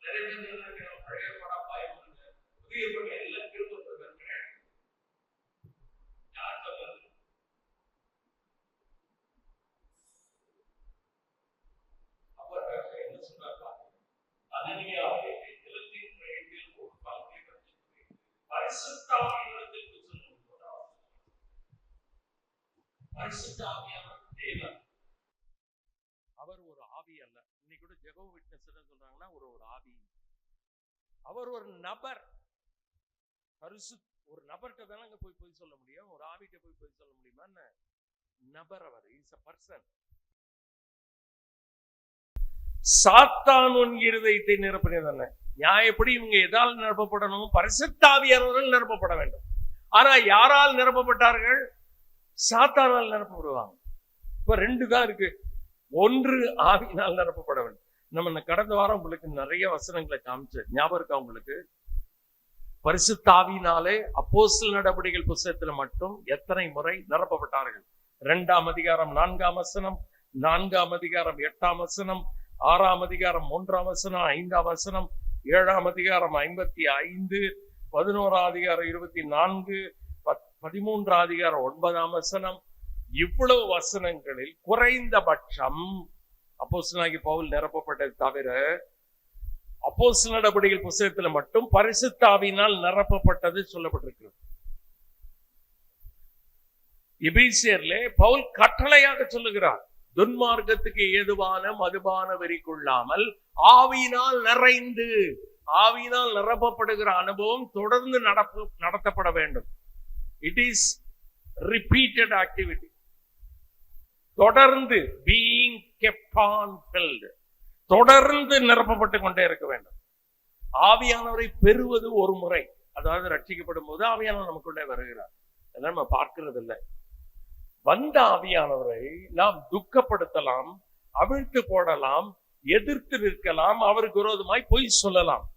நிறைய பேர் நினைக்கிறாங்க பழைய ஏற்பாடா பயம் இல்லை, புதிய ஏற்பாடு எல்லாம் திரும்ப இருக்கிறேன். யார் சொல்றது? அப்ப என்ன சொல்றாங்க? அனனியாவே நிலத்தின் பிரேமில் ஒரு பங்கை கற்று பரிசுத்த ஆவியினிடத்தில் சொல்லுகிறார். பரிசுத்த ஆவியானவர் தேவன். அவர் ஒரு ஆவி அல்ல. இன்னைக்கு கூட ஜெகோவா விட்னஸ் என்ன சொல்றாங்கன்னா ஒரு ஆவி. அவர் ஒரு நபர். ஒரு நபர்கிட்ட தானே போய் சொல்ல முடியும், ஒரு ஆவிட்ட போய் சொல்ல முடியுமா? நபர். அவர் இஸ் a person. சாத்தான் உன் இருதயத்தை நிரப்பினது. நியாயப்படி இவங்க எதால் நிரப்பப்படணும்? பரிசுத்த ஆவியானவரால் நிரப்பப்பட வேண்டும். ஆனா யாரால் நிரப்பப்பட்டார்கள்? சாத்தானால் நிரப்பப்படுவாங்க. இப்ப 2 தான் இருக்கு. ஒன்று ஆவியினால் நிரப்பப்பட வேண்டும். நம்ம கடந்த வாரம் உங்களுக்கு நிறைய வசனங்களை காமிச்சு ஞாபகம் இருக்கா உங்களுக்கு? பரிசுத்த ஆவியினாலே அப்போஸ்தலர் நடபடிகள் புத்தகத்துல மட்டும் எத்தனை முறை நிரப்பப்பட்டார்கள்? 2ஆம் அதிகாரம் 4ஆம் வசனம், 4ஆம் அதிகாரம் 8ஆம் வசனம், 6ஆம் அதிகாரம் 3ஆம் வசனம், 5ஆம் வசனம், 7ஆம் அதிகாரம் 55, 11ஆம் அதிகாரம் 24, 13ஆம் அதிகாரம் 9ஆம் வசனம். இவ்வளவு வசனங்களில் குறைந்தபட்சம் அப்போஸ்தலனாகிய பவுல் நிரப்பப்பட்டது தவிர அப்போஸ்தலர் நடபடிகள் புத்தகத்துல மட்டும் பரிசுத்த ஆவியினால் நிரப்பப்பட்டது சொல்லப்பட்டிருக்கிறது. எபேசியர்ல பவுல் கட்டளையாக சொல்லுகிறார், துன்மார்க்கத்துக்கு ஏதுவான மதுபான வெறி கொள்ளாமல் ஆவியினால் நிறைந்து, ஆவியினால் நிரப்பப்படுகிற அனுபவம் தொடர்ந்து நடத்தப்பட வேண்டும். It is repeated activity. தொடர்ந்து being kept on filled, தொடர்ந்து நிரப்பப்பட்டு கொண்டே இருக்க வேண்டும். ஆவியானவரை பெறுவது ஒரு முறை, அதாவது ரட்சிக்கப்படும் போது ஆவியானவர் நமக்குள்ளே வருகிறார், அதெல்லாம் நம்ம பார்க்கிறது இல்லை. வந்த ஆவியானவரை நாம் துக்கப்படுத்தலாம், அவிழ்த்து போடலாம், எதிர்த்து நிற்கலாம், அவருக்கு விரோதமாய் பொய் சொல்லலாம்.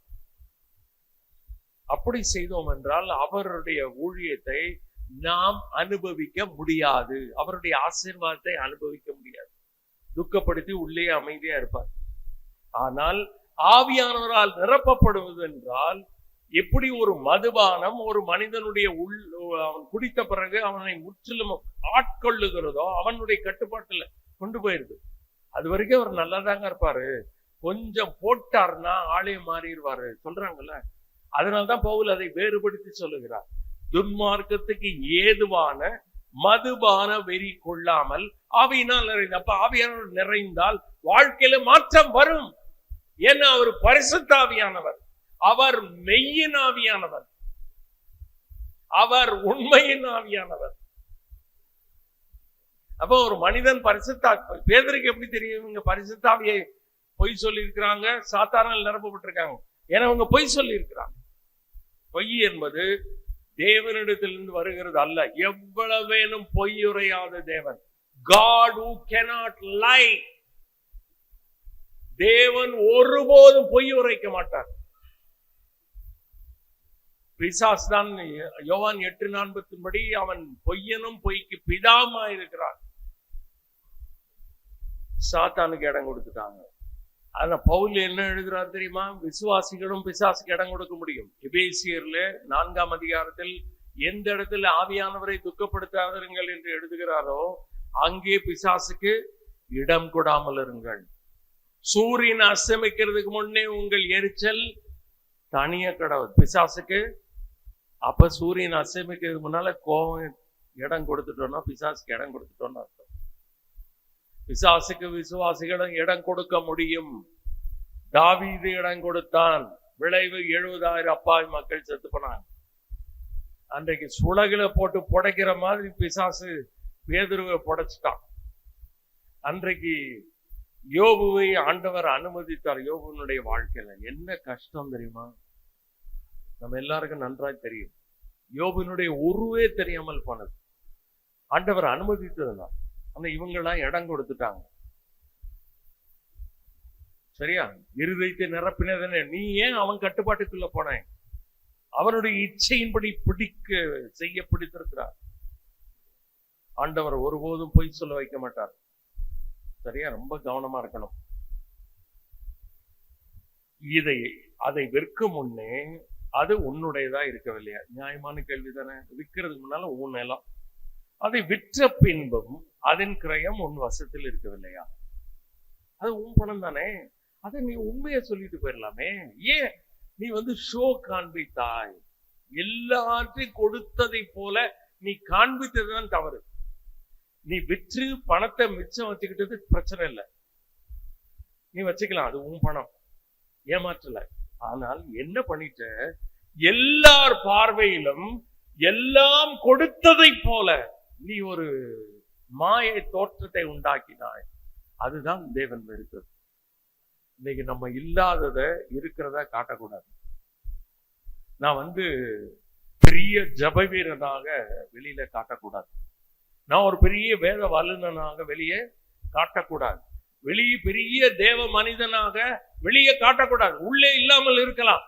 அப்படி செய்தோம் என்றால் அவருடைய ஊழியத்தை நாம் அனுபவிக்க முடியாது, அவருடைய ஆசீர்வாதத்தை அனுபவிக்க முடியாது. துக்கப்படுத்தி உள்ளே அமைதியா இருப்பார். ஆனால் ஆவியானவரால் நிரப்பப்படுவது என்றால் எப்படி ஒரு மதுபானம் ஒரு மனிதனுடைய அவன் குடித்த பிறகு அவனை முற்றிலும் ஆட்கொள்ளுகிறதோ அவனுடைய கட்டுப்பாட்டுல கொண்டு போயிருது. அது வரைக்கும் அவர் நல்லாதாங்க இருப்பாரு, கொஞ்சம் போட்டார்னா ஆளே மாறிடுவாரு சொல்றாங்கல்ல. அதனால்தான் பவுல் அதை வேறுபடுத்தி சொல்லுகிறார். துன்மார்க்கத்துக்கு ஏதுவான மதுபான வெறி கொள்ளாமல் ஆவியினால் நிறைந்த. அப்ப ஆவியானவர் நிறைந்தால் வாழ்க்கையில மாற்றம் வரும். ஏன்னா அவர் பரிசுத்த ஆவியானவர், அவர் மெய்யின் ஆவியானவர், அவர் உண்மையின் ஆவியானவர். அப்ப ஒரு மனிதன் பரிசுத்த, பேதுருக்கு எப்படி தெரியும் இவங்க பரிசுத்த ஆவியை பொய் சொல்லி இருக்கிறாங்க, சாத்தானால் நிரப்பப்பட்டிருக்காங்க? ஏன்னா அவங்க பொய் சொல்லி இருக்கிறாங்க. பொய் என்பது தேவனிடத்திலிருந்து வருகிறது அல்ல. எவ்வளவேனும் பொய்யுரையாத தேவன், God who cannot lie. தேவன் ஒருபோதும் பொய் உரைக்க மாட்டார். பிசாசு தான் யோவான் 8:4 அவன் பொய்யனும் பொய்க்கு பிதாமா இருக்கிறான். சாத்தானுக்கு இடம் கொடுத்துட்டாங்க. ஆனா பவுல் என்ன எழுதுறார் தெரியுமா? விசுவாசிகளும் பிசாசுக்கு இடம் கொடுக்க முடியும். எபேசியர்ல 4ஆம் அதிகாரத்தில் எந்த இடத்துல ஆவியானவரை துக்கப்படுத்தாதீர்கள் என்று எழுதுகிறாரோ அங்கே பிசாசுக்கு இடம் கொடாமல் இருங்கள். சூரியன் அஸ்தமிக்கிறதுக்கு முன்னே உங்கள் எரிச்சல் தனிய கடவுள். பிசாசுக்கு அப்ப சூரியன் அஸ்தமிக்கிறதுக்கு முன்னால கோபம் இடம் கொடுத்துட்டோம்னா பிசாசுக்கு இடம் கொடுத்துட்டோம்னு அர்த்தம். பிசாசுக்கு விசுவாசிகளும் இடம் கொடுக்க முடியும். தாவீது இடம் கொடுத்தான், விளைவு 70,000 அப்பாவி மக்கள் செத்து போனாங்க. அன்றைக்கு சுளகில போட்டு புடைக்கிற மாதிரி பிசாசு பேதுருவை புடைச்சிட்டான். அன்றைக்கு யோபுவை ஆண்டவர் அனுமதித்தார். யோபுனுடைய வாழ்க்கையில என்ன கஷ்டம் தெரியுமா? நம்ம எல்லாருக்கும் நன்றாய் தெரியும். யோபுனுடைய உருவே தெரியாமல் போனது. ஆண்டவர் அனுமதித்ததுதான். ஆனா இவங்கெல்லாம் இடம் கொடுத்துட்டாங்க. சரியா? இருதயத்தை நிரப்பினதே நீ ஏன் அவன் கட்டுப்பாட்டுக்குள்ள போன? அவனுடைய இச்சையின்படி செய்ய பிடித்திருக்கிறார். ஆண்டவர் ஒருபோதும் பொய் சொல்ல வைக்க மாட்டார். சரியா? ரொம்ப கவனமா இருக்கணும். அதை விற்கும் முன்னே அது உன்னுடையதா இருக்கவில்லையா? நியாயமான கேள்விதானே. விற்கிறதுக்கு முன்னால உன் நிலம். அதை விற்ற பின்பும் அதன் கிரயம் உன் வசத்தில் இருக்கவில்லையா? அது உன் பணம் தானே. அதை நீ உண்மையை சொல்லிட்டு போயிடலாமே. ஏன் நீ ஷோ காண்பித்தாய்? எல்லாத்தையும் கொடுத்ததை போல நீ காண்பித்ததுதான் தவறு. நீ விற்று பணத்தை மிச்சம் வச்சுக்கிட்டது பிரச்சனை இல்லை, நீ வச்சுக்கலாம், அது உன் பணம், ஏமாற்றல. ஆனால் என்ன பண்ணிட்ட? எல்லார் பார்வையிலும் எல்லாம் கொடுத்ததை போல நீ ஒரு மாயை தோற்றத்தை உண்டாக்கினாய். அதுதான் தேவன் வெறுத்தது. இன்னைக்கு நம்ம இல்லாதத இருக்கிறத காட்டக்கூடாது. நான் பெரிய ஜப வீரனாக வெளியில காட்டக்கூடாது. நான் ஒரு பெரிய வேத வல்லுநனாக வெளியே காட்டக்கூடாது. வெளியே பெரிய தேவ மனிதனாக வெளியே காட்டக்கூடாது. உள்ளே இல்லாமல் இருக்கலாம்.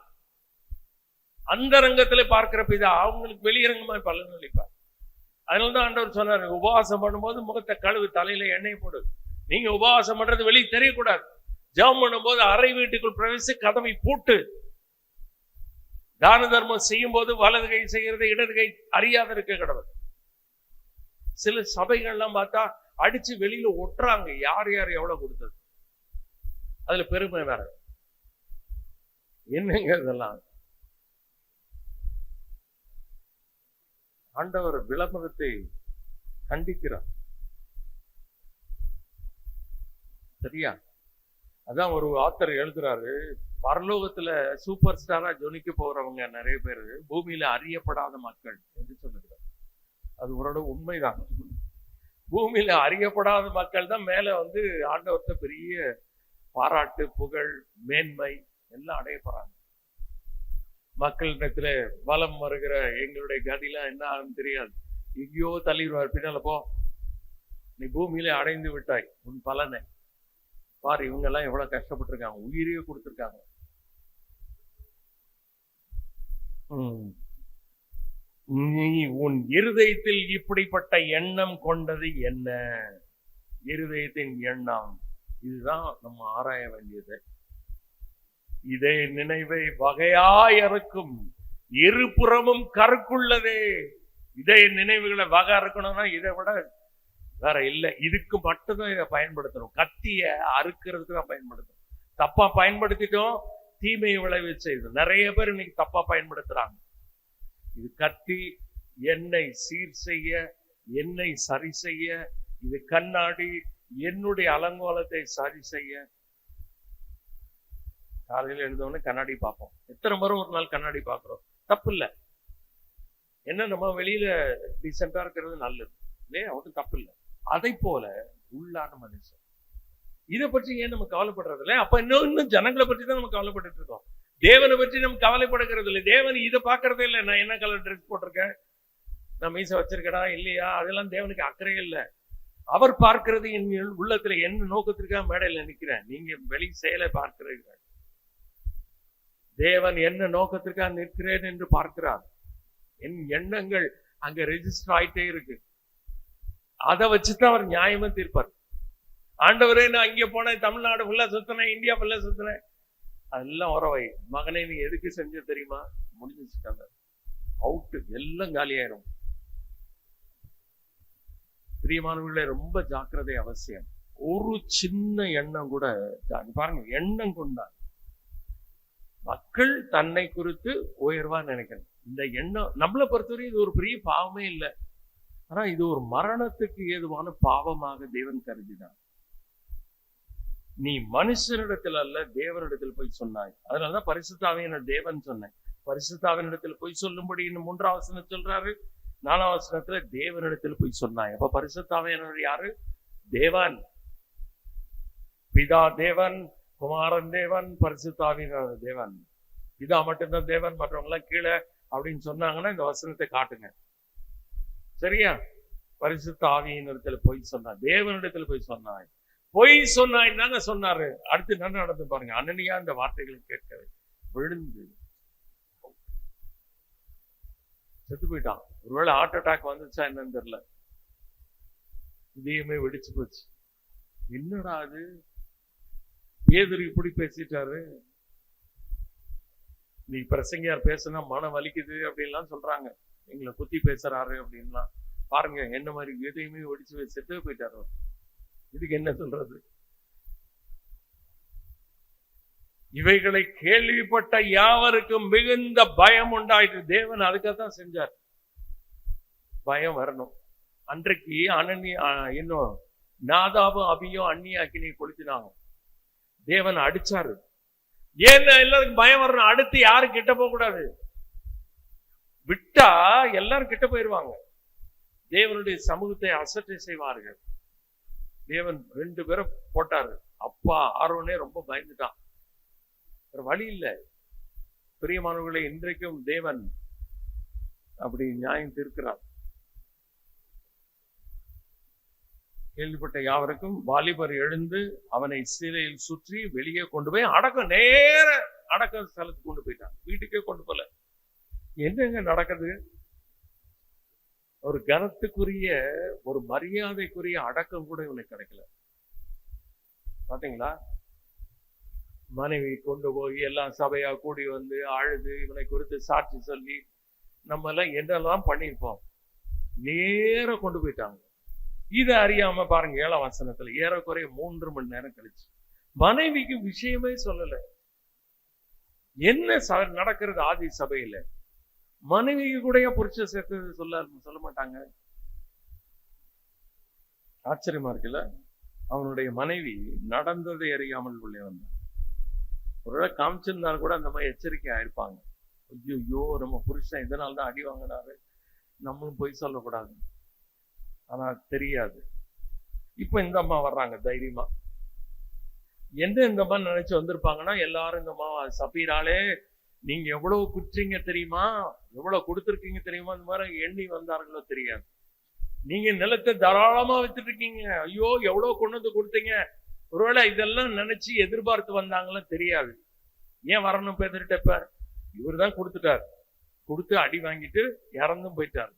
அந்த ரங்கத்துல பார்க்கிற பிதா அவங்களுக்கு வெளியரங்கமா பலன் அளிப்பார். அதனாலதான் ஆண்டவர் சொன்னாரு, உபவாசம் பண்ணும்போது முகத்தை கழுவு, தலையில எண்ணெய் போடு. நீங்க உபவாசம் பண்றது வெளியே தெரியக்கூடாது. ஜெபம் பண்ணும்போது அறை வீட்டுக்குள் பிரவேசி கதவை பூட்டு. தான தர்மம் செய்யும் போது வலது கை செய்யறது இடது கை அறியாத இருக்க கடவுள். சில சபைகள்லாம் பார்த்தா அடிச்சு வெளியில ஒட்டுறாங்க, யார் யார் எவ்வளவு கொடுத்தது. அதுல பெருமை வேற. என்னங்க இதெல்லாம்? ஆண்டவர் விளம்பரத்தை கண்டிக்கிறார். சரியா? அதான் ஒரு ஆத்தர் எழுதுறாரு, பரலோகத்துல சூப்பர் ஸ்டாரா ஜொனிக்க போறவங்க நிறைய பேர் பூமியில அறியப்படாத மக்கள் என்று சொல்லுகிறார். அது ஓரளவு உண்மைதான். பூமியில அறியப்படாத மக்கள் தான் மேல ஆண்டவர்கிட்ட பெரிய பாராட்டு, புகழ், மேன்மை எல்லாம் அடைய போறாங்க. மக்களிடத்துல வலம் வருகிற எங்களுடைய கதிலாம் என்ன ஆகுன்னு தெரியாது. எங்கேயோ தள்ளிடுவார், பின்னால போ, நீ பூமியில அடைந்து விட்டாய் உன் பலனை பாரு. இவங்க எல்லாம் எவ்வளவு கஷ்டப்பட்டிருக்காங்க, உயிரையே கொடுத்திருக்காங்க. நீ உன் இருதயத்தில் இப்படிப்பட்ட எண்ணம் கொண்டது என்ன? இருதயத்தின் எண்ணம் இதுதான் நம்ம ஆராய வேண்டியது. இதே நினைவை வகையாய் இருக்கும், இருபுறமும் கருக்குள்ளதே. இதே நினைவுகளை வகை இருக்கணும்னா இதை விட வேற இல்லை. இதுக்கு மட்டும்தான் இதை பயன்படுத்தணும். கத்திய அறுக்கிறதுக்கு தான் பயன்படுத்தணும். தப்பா பயன்படுத்திட்டோம், தீமையை விளைவிச்சு நிறைய பேர் இன்னைக்கு தப்பா பயன்படுத்துறாங்க. இது கத்தி என்னை சீர் செய்ய, என்னை சரி செய்ய. இது கண்ணாடி என்னுடைய அலங்கோலத்தை சரி செய்ய. காலையில் எழுந்தவொடனே கண்ணாடி பார்ப்போம். எத்தனை முறை ஒரு நாள் கண்ணாடி பார்க்கிறோம்? தப்பு இல்லை. என்ன நம்ம வெளியில டீசெண்டா இருக்கிறது நல்லது இல்லையா? அவனுக்கு தப்பு இல்லை. அதை போல உள்ளான மனுஷன் இதை பற்றி ஏன் நம்ம கவலைப்படுறது இல்லை? அப்ப இன்னும் ஜனங்களை பற்றி தான் நம்ம கவலைப்பட்டு இருக்கோம். தேவனை பற்றி நம்ம கவலைப்படுகிறது இல்லை. தேவன் இதை பார்க்கறதே இல்லை. நான் என்ன கலர் ட்ரெஸ் போட்டிருக்கேன், நான் மீசை வச்சிருக்கடா இல்லையா, அதெல்லாம் தேவனுக்கு அக்கறையே இல்லை. அவர் பார்க்கிறது என் உள்ளத்துல என்ன நோக்கத்திற்காக மேடையில் நிற்கிறேன், நீங்க வெளி செயலை பார்க்கிறீர்கள். தேவன் என்ன நோக்கத்திற்காக நிற்கிறேன் என்று பார்க்கிறார். என் எண்ணங்கள் அங்க ரெஜிஸ்டர் ஆயிட்டே இருக்கு. அதை வச்சுதான் அவர் நியாயமா தீர்ப்பார். ஆண்டவரே, நான் இங்க போனேன், தமிழ்நாடு ஃபுல்லா சுத்தினேன், இந்தியா ஃபுல்லா சுத்தினேன், அதெல்லாம் உறவை மகனை நீ எதுக்கு செஞ்ச தெரியுமா? முடிஞ்சிருக்காங்க, அவுட்டு, எல்லாம் காலியாயிரும். பிரியமானவர்களே, ரொம்ப ஜாக்கிரதை அவசியம். ஒரு சின்ன எண்ணம் கூட பாருங்க, எண்ணம் கொண்டா மக்கள் தன்னை குறித்து உயர்வா நினைக்கணும். இந்த எண்ணம் நம்மளை பொறுத்தவரை இது ஒரு பெரிய பாவமே இல்லை. ஆனா இது ஒரு மரணத்துக்கு ஏதுவான பாவமாக தேவன் கருதினார். நீ மனுஷனிடத்தில் அல்ல தேவனிடத்தில் போய் சொன்னாய். அதனாலதான் பரிசுத்த ஆவியான தேவன் சொன்னேன். பரிசுத்த ஆவியினிடத்தில் போய் சொல்லும்படி இன்னும் 3ஆம் வசனம் சொல்றாரு. 4ஆம் வசனத்துல தேவனிடத்தில் போய் சொன்னாய். அப்ப பரிசுத்த ஆவியானவர் யாரு? தேவன். பிதா தேவன், குமாரன் தேவன், பரிசுத்தாவியான தேவன். பிதா மட்டும்தான் தேவன், மற்றவங்க எல்லாம் கீழே அப்படின்னு சொன்னாங்கன்னா இந்த வசனத்தை காட்டுங்க. சரியா? பரிசுத்த ஆவியினிடத்துல போய் சொன்னார், தேவனிடத்துல போய் சொன்னாய், பொய் சொன்னாய் தாங்க சொன்னாரு. அடுத்து என்ன நடந்து பாருங்க. அனனியா இந்த வார்த்தைகளை கேட்க விழுந்து செத்து போயிட்டான். ஒருவேளை ஹார்ட் அட்டாக் வந்துச்சா என்னன்னு தெரியல, இதயமே வெடிச்சு போச்சு. என்னடா அது, பேதுரு இப்படி பேசிட்டாரு, நீ பிரசங்கியார் பேசுனா மனம் வலிக்குது அப்படின்லாம் சொல்றாங்க, எங்களை குத்தி பேசுறாரு அப்படின்லாம். பாருங்க என்ன மாதிரி எதையுமே ஒடிச்சு செத்து போயிட்டாரு. இதுக்கு என்ன சொல்றது? இவைகளை கேள்விப்பட்ட யாவருக்கும் மிகுந்த பயம் உண்டாயிற்று. தேவன் அதுக்காகத்தான் செஞ்சார், பயம் வரணும். அன்றைக்கு இன்னும் நாதாபும் அபியும் அந்நிய அக்கினி கொளுத்தினாங்க. தேவன் அடிச்சாரு. ஏன்னா எல்லாருக்கும் பயம் வரணும். அடுத்து யாரும் கிட்ட போக கூடாது. விட்டா எல்லாரும் கிட்ட போயிருவாங்க, தேவனுடைய சமூகத்தை அசட்டை செய்வார்கள். தேவன் 2 பேரை போட்டாரு. அப்பா ஆரோனே ரொம்ப பயந்துட்டான், வழி இல்லை. பிரியமானவர்களை, இன்றைக்கும் தேவன் அப்படி நியாயம் தீர்க்கிறார். கேள்விப்பட்ட யாவருக்கும் வாலிபர் எழுந்து அவனை சிலையில் சுற்றி வெளியே கொண்டு போய் நேர அடக்க ஸ்தலத்துக்கு கொண்டு போயிட்டான். வீட்டுக்கே கொண்டு போல. என்னங்க நடக்குது? ஒரு கனத்துக்குரிய, ஒரு மரியாதைக்குரிய அடக்கம் கூட இவனுக்கு கிடைக்கல. பாத்தீங்களா? மனைவி கொண்டு போய் எல்லாம் சபையா கூடி வந்து அழுது இவனை குறித்து சாட்சி சொல்லி நம்ம எல்லாம் என்னெல்லாம் பண்ணியிருப்போம். நேர கொண்டு போயிட்டாங்க. இதை அறியாம பாருங்க 7ஆம் வசனத்துல ஏறக்குறைய 3 மணி நேரம் கழிச்சு மனைவிக்கு விஷயமே சொல்லல. என்ன நடக்கிறது ஆதி சபையில? மனைவிக்கு கூட புருஷ சேர்த்தது சொல்ல மாட்டாங்க. ஆச்சரியமா இருக்குல்ல? அவனுடைய மனைவி நடந்ததை அறியாமல் உள்ளே வந்தான். ஒருவேளை காமிச்சிருந்தாலும் கூட அந்த மாதிரி எச்சரிக்கை ஆயிருப்பாங்க. ஐயோ நம்ம புருஷன் இதனால்தான் அடி வாங்கினாரு, நம்மளும் போய் சொல்லக்கூடாது. ஆனா தெரியாது. இப்ப இந்த அம்மா வர்றாங்க தைரியமா. என்ன இந்த அம்மா நினைச்சு வந்திருப்பாங்கன்னா, எல்லாரும் இந்த அம்மா சபீராலே நீங்க எவ்வளவு குற்றீங்க தெரியுமா, எவ்வளவு கொடுத்துருக்கீங்க தெரியுமா, இந்த மாதிரி எண்ணி வந்தார்களோ தெரியாது. நீங்க நிலத்தை தாராளமா வித்துட்டு இருக்கீங்க, ஐயோ எவ்வளவு கொண்டு வந்து கொடுத்தீங்க. ஒருவேளை இதெல்லாம் நினைச்சு எதிர்பார்த்து வந்தாங்களோ தெரியாது. ஏன் வரணும் பேசிட்டப்ப? இவர் தான் கொடுத்துட்டார். கொடுத்து அடி வாங்கிட்டு இறந்தும் போயிட்டார்.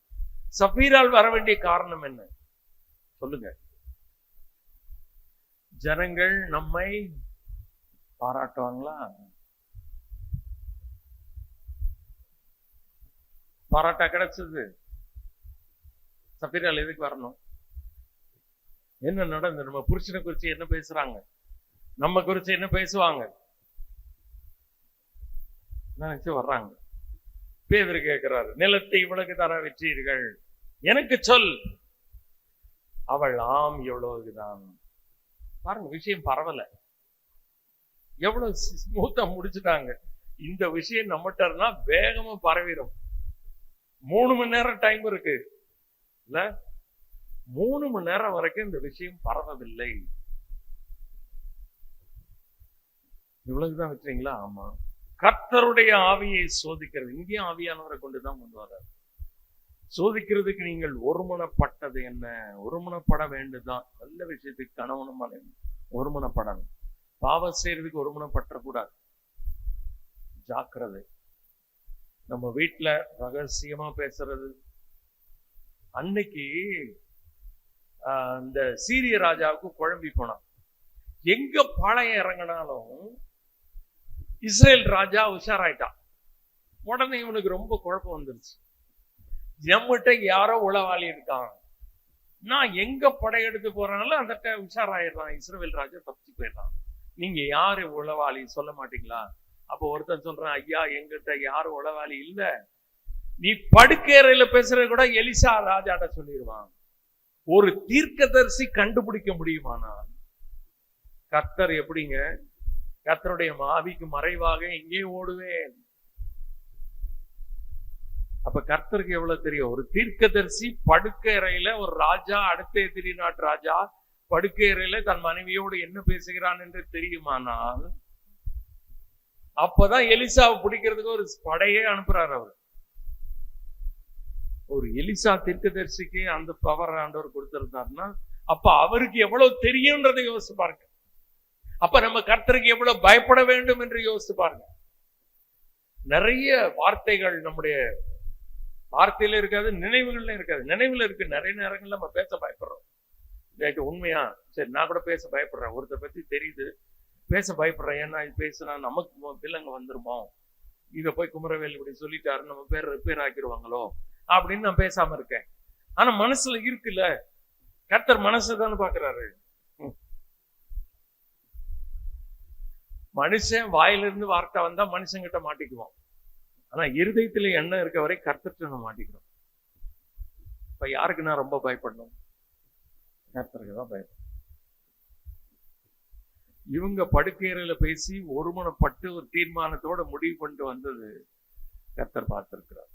சபீரால் வர வேண்டிய காரணம் என்ன சொல்லுங்க? ஜனங்கள் நம்மை பாராட்டுவாங்களா? பாராட்டா கிடைச்சது. சபீரால் எதுக்கு வரணும்? என்ன நடந்தது? நம்ம புருஷனை குறிச்சு என்ன பேசுறாங்க, நம்ம குறிச்சு என்ன பேசுவாங்க நினைச்சு வர்றாங்க. பேதுரு கேட்கிறாரு, நிலத்தை இவளுக்கு தர வெற்றீர்கள், எனக்கு சொல். அவள் ஆம் எவ்வளவுதான். பாருங்க, விஷயம் பரவல, எவ்வளவு ஸ்மூத்தா முடிச்சுட்டாங்க. இந்த விஷயம் நம்மகிட்ட வேகமா பரவிடும். 3 மணி நேரம் டைம் இருக்கு இல்ல? 3 மணி நேரம் வரைக்கும் இந்த விஷயம் பரவவில்லை. இவ்வளவுதான் வச்சுறீங்களா? ஆமா. கர்த்தருடைய ஆவியை சோதிக்கிறது. இங்கே ஆவியானவரை கொண்டுதான் கொண்டு வர்றாரு. சோதிக்கிறதுக்கு நீங்கள் ஒருமனப்பட்டது என்ன? ஒருமனப்பட வேண்டுதான். நல்ல விஷயத்துக்கு கணவனும் ஒருமனப்படணும். பாவம் செய்யறதுக்கு ஒருமனப்பட்ட கூடாது. ஜாக்கிரதை. நம்ம வீட்டுல ரகசியமா பேசுறது. அன்னைக்கு இந்த சீரிய ராஜாவுக்கு குழம்பி போனான். எங்க பாளையம் இறங்கினாலும் இஸ்ரேல் ராஜா உஷாராயிட்டான். உடனே இவனுக்கு ரொம்ப குழப்பம் வந்துருச்சு. நம்மகிட்ட யாரோ உளவாளி இருக்கான், நான் எங்க படையெடுத்து போறனால அந்த உஷாராயிடுறான். இஸ்ரேல் ராஜா தப்பிச்சு போயிடறான். நீங்க யாரு உளவாளி சொல்ல மாட்டீங்களா? அப்போ ஒருத்தன் சொல்றான், ஐயா எங்கிட்ட யாரும் உளவாளி இல்ல, நீ படுக்கையறையில பேசுறது கூட எலிசா ராஜாட்ட சொல்லிடுவான். ஒரு தீர்க்கதரிசி கண்டுபிடிக்க முடியுமானால் கர்த்தர் எப்படிங்க? கர்த்தருடைய ஆவிக்கு மறைவாக எங்கே ஓடுவேன்? அப்ப கர்த்தருக்கு எவ்வளவு தெரியும்? ஒரு தீர்க்கதரிசி படுக்கறையில, ஒரு ராஜா, அடுத்த எதிரி நாட்டு ராஜா படுக்கையறையில தன் மனைவியோடு என்ன பேசுகிறான் என்று தெரியுமானால், அப்பதான் எலிசாவை பிடிக்கிறதுக்கு ஒரு படையே அனுப்புறாரு அவர். ஒரு எலிசா தீர்க்கதரிசிக்கு அந்த பவர் ஆண்டவர் கொடுத்திருந்தாருன்னா, அப்ப அவருக்கு எவ்வளவு தெரியும்ன்றதை யோசிச்சு பாருங்க. அப்ப நம்ம கர்த்தருக்கு எவ்வளவு பயப்பட வேண்டும் என்று யோசிச்சு பாருங்க. நிறைய வார்த்தைகள் நம்முடைய வார்த்தையில இருக்காது, நினைவுகள்ல இருக்காது. நினைவுல இருக்கு. நிறைய நேரங்கள்ல நம்ம பேச பயப்படுறோம். உண்மையா சரி, நான் கூட பேச பயப்படுறேன். ஒருத்தர் பத்தி தெரியுது, பேச பயப்படுறேன். ஏன்னா இது பேசுனா நமக்கு பிள்ளைங்க வந்துருமோ, இத போய் குமரவேல் இப்படி சொல்லிட்டாரு, நம்ம பேர் ரிப்பேர் ஆக்கிடுவாங்களோ அப்படின்னு நான் பேசாம இருக்கேன். ஆனா மனசுல இருக்குல்ல, கர்த்தர் மனசுதானே பாக்குறாரு. மனுஷன் வாயிலிருந்து வார்த்தை வந்தா மனுஷங்கிட்ட மாட்டிக்குவோம். ஆனா இருதயத்துல எண்ணம் இருக்க வரை கர்த்தர்கிட்ட நம்ம மாட்டிக்கிறோம். இப்ப யாருக்கு நான் ரொம்ப பயப்படணும்? கர்த்தருக்கு தான் பயப்படணும். இவங்க படுக்கையறையில பேசி ஒருமனப்பட்டு ஒரு தீர்மானத்தோட முடிவு பண்ணிட்டு வந்தது கர்த்தர் பார்த்திருக்கிறார்.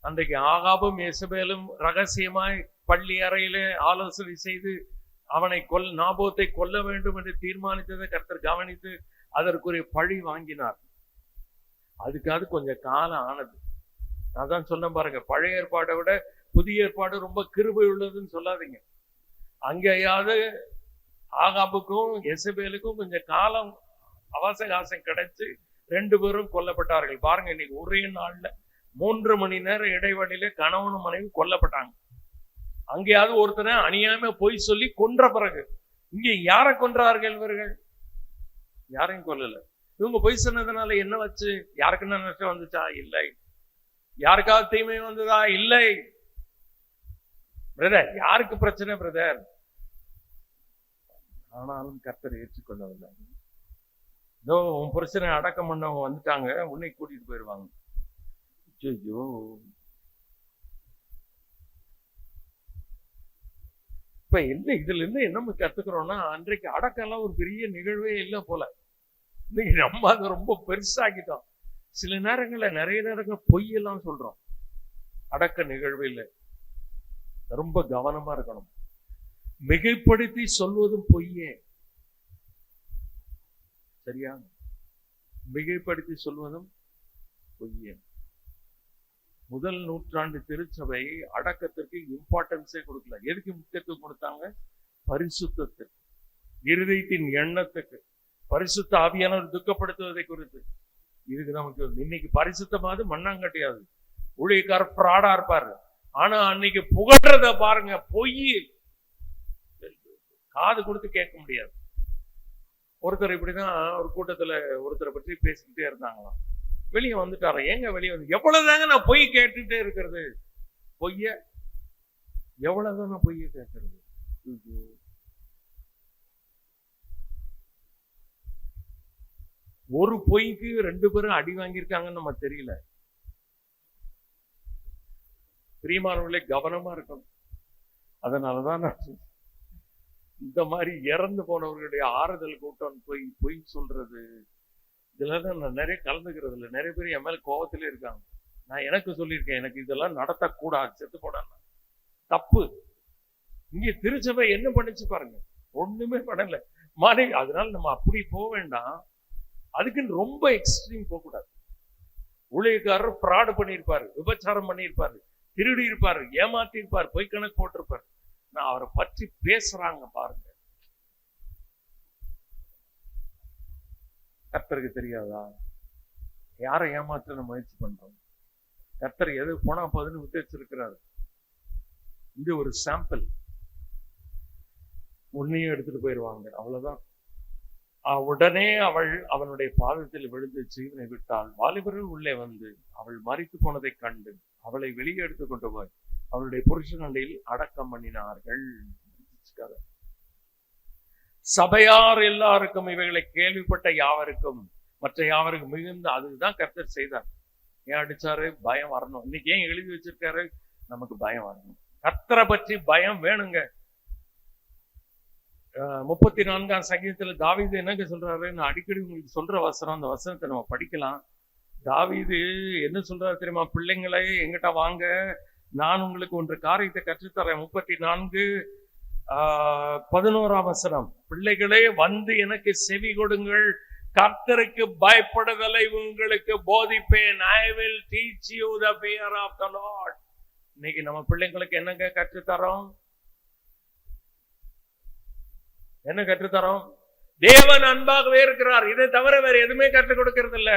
அன்றைக்கு ஆகாபும் எசபேலும் ரகசியமாய் பள்ளி அறையில ஆலோசனை செய்து அவனை நாபோத்தை கொல்ல வேண்டும் என்று தீர்மானித்ததை கர்த்தர் கவனித்து அதற்குரிய பழி வாங்கினார். அதுக்காவது கொஞ்சம் காலம் ஆனது. நான் தான் சொன்ன பாருங்க, பழைய ஏற்பாடை விட புதிய ஏற்பாடு ரொம்ப கிருபை உள்ளதுன்னு சொல்லாதீங்க. அங்கேயாவது ஆகாபுக்கும் எசபேலுக்கும் கொஞ்சம் காலம் அவகாசம் கிடைச்சு 2 பேரும் கொல்லப்பட்டார்கள். பாருங்க, இன்னைக்கு ஒரே நாள்ல 3 மணி நேரம் இடைவெளியில கணவனும் மனைவி கொல்லப்பட்டாங்க. அங்கேயாவது ஒருத்தனை அநியாயமா பொய் சொல்லி கொன்ற பிறகு, இங்க யாரை கொன்றார்கள் இவர்கள்? யாரையும் கொல்லல. இவங்க பொய் சொன்னதுனால என்ன வச்சு? யாருக்குன்னா நஷ்டம் வந்துச்சா? இல்லை. யாருக்காவது தீமை வந்ததா? இல்லை. பிரதர், யாருக்கு பிரச்சனை பிரதர்? ஆனாலும் கர்த்தர் ஏற்றுக்கொள்ளவில்லை. இதோ உன் பிரச்சனை அடக்கம் பண்ணவங்க வந்துட்டாங்க, உன்னை கூட்டிட்டு போயிடுவாங்க. ஐயோ, இப்ப என்ன இதுல இருந்து என்ன கத்துக்கிறோம்னா, அன்றைக்கு அடக்கம் எல்லாம் ஒரு பெரிய நிகழ்வே இல்லை போல. இன்னைக்கு நம்ம அதை ரொம்ப பெருசாக்கிட்டோம். சில நேரங்கள்ல நிறைய நேரங்கள் பொய்யெல்லாம் சொல்றோம். அடக்க நிகழ்வு இல்லை. ரொம்ப கவனமா இருக்கணும். மிகைப்படுத்தி சொல்வதும் பொய்யே. சரியா? மிகைப்படுத்தி சொல்வதும் பொய்யே. முதல் நூற்றாண்டு திருச்சபை அடக்கத்திற்கு இம்பார்ட்டன்ஸே கொடுக்கல. எதுக்கு முக்கியத்துவம் கொடுத்தாங்க? பரிசுத்தத்துக்கு, இருதயத்தின் எண்ணத்துக்கு, பரிசுத்த ஆவியானவர் துக்கப்படுத்துவதை குறித்து. இதுக்கு நமக்கு இன்னைக்கு பரிசுத்தமாவது மண்ணாங்கட்டியாது. ஊழியக்காரர் ஃப்ராடா இருப்பாரு. ஆனா அன்னைக்கு புகழ்றத பாருங்க, பொய். காது கொடுத்து கேட்க முடியாது. ஒருத்தர் இப்படிதான் ஒரு கூட்டத்துல ஒருத்தரை பற்றி பேசிக்கிட்டே இருந்தாங்களாம். வெளியே வந்துட்டாரா? ஏங்க வெளியே வந்து, எவ்வளவுதாங்க நான் பொய் கேட்டுட்டே இருக்கிறது? பொய்ய எவ்வளவுதான் நான் பொய்ய கேட்கறது? ஒரு பொய்க்கு 2 பேரும் அடி வாங்கியிருக்காங்கன்னு நம்ம தெரியல. பிரியமானவர்களே, கவனமா இருக்கணும். அதனாலதான் நான் இந்த மாதிரி இறந்து போனவர்களுடைய ஆறுதல் கூட்டம் பொய் சொல்றது, இதுலதான் நான் நிறைய கலந்துக்கிறது இல்லை. நிறைய பேர் என் மேல கோபத்திலே இருக்காங்க. நான் எனக்கு சொல்லியிருக்கேன், எனக்கு இதெல்லாம் நடத்தக்கூடாது, செத்து போடாது, தப்பு. இங்க திருச்சபை என்ன பண்ணிச்சு பாருங்க, ஒண்ணுமே பண்ணல மாறி. அதனால நம்ம அப்படி போக வேண்டாம். அதுக்குன்னு ரொம்ப எக்ஸ்ட்ரீம் போக கூடாது. ஊழியக்காரர் ஃப்ராடு பண்ணியிருப்பாரு, விபச்சாரம் பண்ணியிருப்பாரு, திருடி இருப்பாரு, ஏமாத்தி இருப்பாரு, பொய் கணக்கு போட்டிருப்பாரு. நான் அவரை பற்றி பேசுறாங்க பாருங்க. கர்த்தருக்கு தெரியாதா யாரை ஏமாற்ற முயற்சி பண்றோம்? கர்த்தர் எது போனா போதுன்னு விட்டு வச்சிருக்கிறாரு. இது ஒரு சாம்பிள். உன்னையும் எடுத்துட்டு போயிடுவாங்க, அவ்வளவுதான். உடனே அவள் அவனுடைய பாதத்தில் விழுந்து ஜீவனை விட்டாள். வாலிபர்கள் உள்ளே வந்து அவள் மரித்து போனதை கண்டு அவளை வெளியே எடுத்து கொண்டு போய் அவளுடைய புருஷனில் அடக்கம் பண்ணினார்கள். சபையார் எல்லாருக்கும் இவைகளை கேள்விப்பட்ட யாவருக்கும் மற்ற யாவருக்கும் மிகுந்த, அதுதான் கர்த்தர் செய்தார். ஏன் அடிச்சாரு? பயம் வரணும். இன்னைக்கு ஏன் எழுதி வச்சிருக்காரு? நமக்கு பயம் வரணும். கர்த்தரை பற்றி பயம் வேணுங்க. 34ஆம் சங்கீதத்துல தாவீது என்னங்க சொல்றாரு? நான் அடிக்கடி உங்களுக்கு சொல்ற வசனம், அந்த வசனத்தை நம்ம படிக்கலாம். தாவீது என்ன சொல்றாரு தெரியுமா? பிள்ளைங்களே எங்கிட்ட வாங்க, நான் உங்களுக்கு ஒன்று காரியத்தை கற்றுத்தரேன். 34 11ஆம் வசனம், பிள்ளைகளே வந்து எனக்கு செவி கொடுங்கள், கர்த்தருக்கு பயப்படுதலை உங்களுக்கு போதிப்பேன். I will teach you the fear of the Lord. இன்னைக்கு நம்ம பிள்ளைங்களுக்கு என்னங்க கற்றுத்தரோம்? என்ன கற்றுத்தரோம்? தேவன் அன்பாகவே இருக்கிறார், இதை தவிர வேற எதுவுமே கற்றுக் கொடுக்கிறது இல்ல.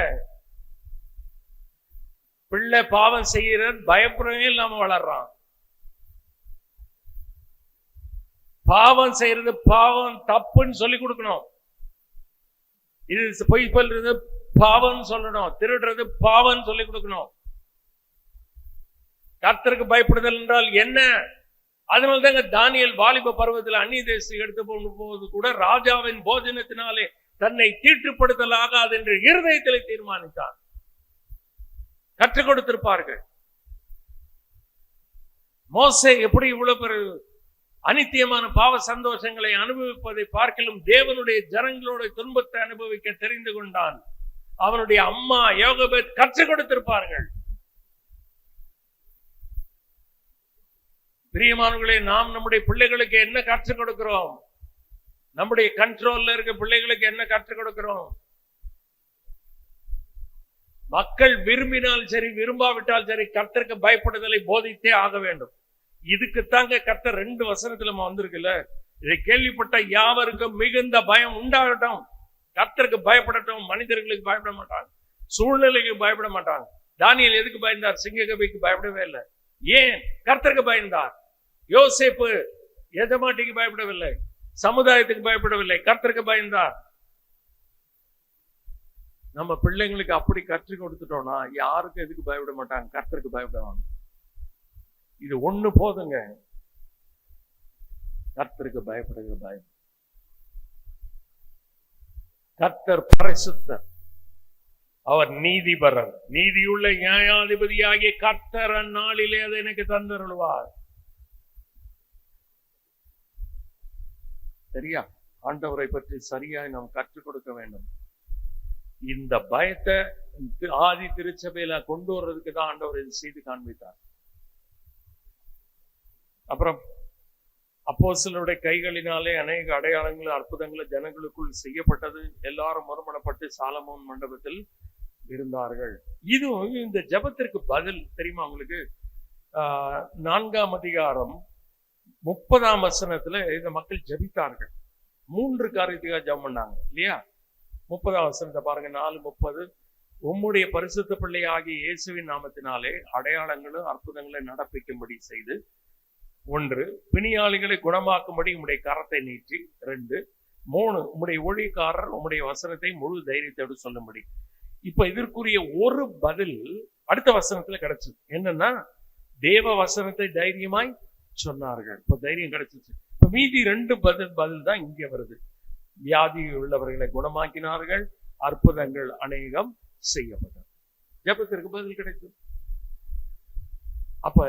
பிள்ளை பாவம் செய்யற பயப்படவே இல்லாம வளர்றான். பாவம் செய்யறது பாவம் தப்புன்னு சொல்லி கொடுக்கணும். இது பொய் சொல்றது பாவம் சொல்லணும், திருடுறது பாவம் சொல்லி கொடுக்கணும். கர்த்தருக்கு பயப்படுதல் என்றால் என்ன? அதனால தாங்க தானியேல் வாலிப பருவத்தில் அந்நிய தேசத்துக்கு எடுத்து போகும்போது கூட ராஜாவின் போஜனத்தினாலே தன்னை தீட்டுப்படுத்தல் ஆகாது என்று இருதயத்தில் தீர்மானித்தான். கற்றுக் கொடுத்திருப்பார்கள். மோசே எப்படி இவ்வளவு பெரு அனித்தியமான பாவ சந்தோஷங்களை அனுபவிப்பதை பார்க்கலும் தேவனுடைய ஜனங்களோட துன்பத்தை அனுபவிக்க தெரிந்து கொண்டான். அவனுடைய அம்மா யோகபேத் கற்றுக் கொடுத்திருப்பார்கள். பிரியமானவர்களே, நாம் நம்முடைய பிள்ளைகளுக்கு என்ன கற்றுக் கொடுக்கிறோம்? நம்முடைய கண்ட்ரோல்ல இருக்க பிள்ளைகளுக்கு என்ன கற்றுக் கொடுக்கிறோம்? மக்கள் விரும்பினால் சரி விரும்பாவிட்டால் சரி கர்த்தருக்கு பயப்படுதலை போதித்தே ஆக வேண்டும். இதுக்குத்தாங்க கர்த்தர் 2 வசனத்துல வந்திருக்குல்ல, இதை கேள்விப்பட்ட யாவருக்கும் மிகுந்த பயம் உண்டாகட்டும். கர்த்தருக்கு பயப்படட்டும். மனிதர்களுக்கு பயப்பட மாட்டாங்க, சூழ்நிலைக்கு பயப்பட மாட்டாங்க. தானியேல் எதுக்கு பயந்தார்? சிங்ககபிக்கு பயப்படவே இல்லை. ஏன்? கர்த்தருக்கு பயந்தார். யோசேப்பு எஜமாட்டிக்கு பயப்படவில்லை, சமுதாயத்துக்கு பயப்படவில்லை, கர்த்தருக்கு பயந்தார். நம்ம பிள்ளைங்களுக்கு அப்படி கற்றுக் கொடுத்துட்டோம்னா யாருக்கும் எதுக்கு பயப்பட மாட்டாங்க, கர்த்தருக்கு பயப்படுவாங்க. இது ஒண்ணு போதுங்க, கர்த்தருக்கு பயப்படுகிற பயம். கர்த்தர் பரிசுத்தர், அவர் நீதிபரர், நீதியுள்ள நியாயாதிபதியாகிய கர்த்தர் அந்நாளிலே அதை எனக்கு தந்தருள்வார். சரியா? ஆண்டவரை பற்றி சரியாய் நாம் கற்றுக் கொடுக்க வேண்டும். இந்த பயத்தை ஆதி திருச்சபையில கொண்டு வர்றதுக்கு தான் ஆண்டவர் இது செய்து காண்பித்தார். அப்புறம் அப்போஸ்தலருடைய கைகளினாலே அநேக அடையாளங்களும் அற்புதங்களும் ஜனங்களுக்குள் செய்யப்பட்டது. எல்லாரும் மறுமணப்பட்டு சாலமோன் மண்டபத்தில் இருந்தார்கள். இதுவும் இந்த ஜெபத்திற்கு பதில் தெரியுமா உங்களுக்கு? 4ஆம் அதிகாரம் 30ஆம் வசனத்துல இந்த மக்கள் ஜெபித்தார்கள். 3 காரியத்துக்காக ஜெபம் பண்ணாங்க இல்லையா? 30ஆம் வசனத்தை பாருங்க. 4:30, உம்முடைய பரிசுத்த பிள்ளை ஆகிய இயேசுவின் நாமத்தினாலே அடையாளங்களும் அற்புதங்களை நடப்பிக்கும்படி செய்து, 1, பிணியாளிகளை குணமாக்கும்படி உம்முடைய கரத்தை நீட்டி, 2, 3, உம்முடைய ஊழியக்காரர் உம்முடைய வசனத்தை முழு தைரியத்தோடு சொல்லும்படி. இப்ப இதற்குரிய ஒரு பதில் அடுத்த வசனத்துல கிடைச்சது. என்னன்னா, தேவ வசனத்தை தைரியமாய் சொன்னார்கள். இப்ப தைரியம் கிடைச்சிச்சு. இப்ப மீதி 2 பதில் தான் இங்க வருது. வியாதி உள்ளவர்களை குணமாக்கினார்கள், அற்புதங்கள் அநேகம் செய்யப்பட்டது. ஜெபத்திற்கு பதில் கிடைக்கும். அப்ப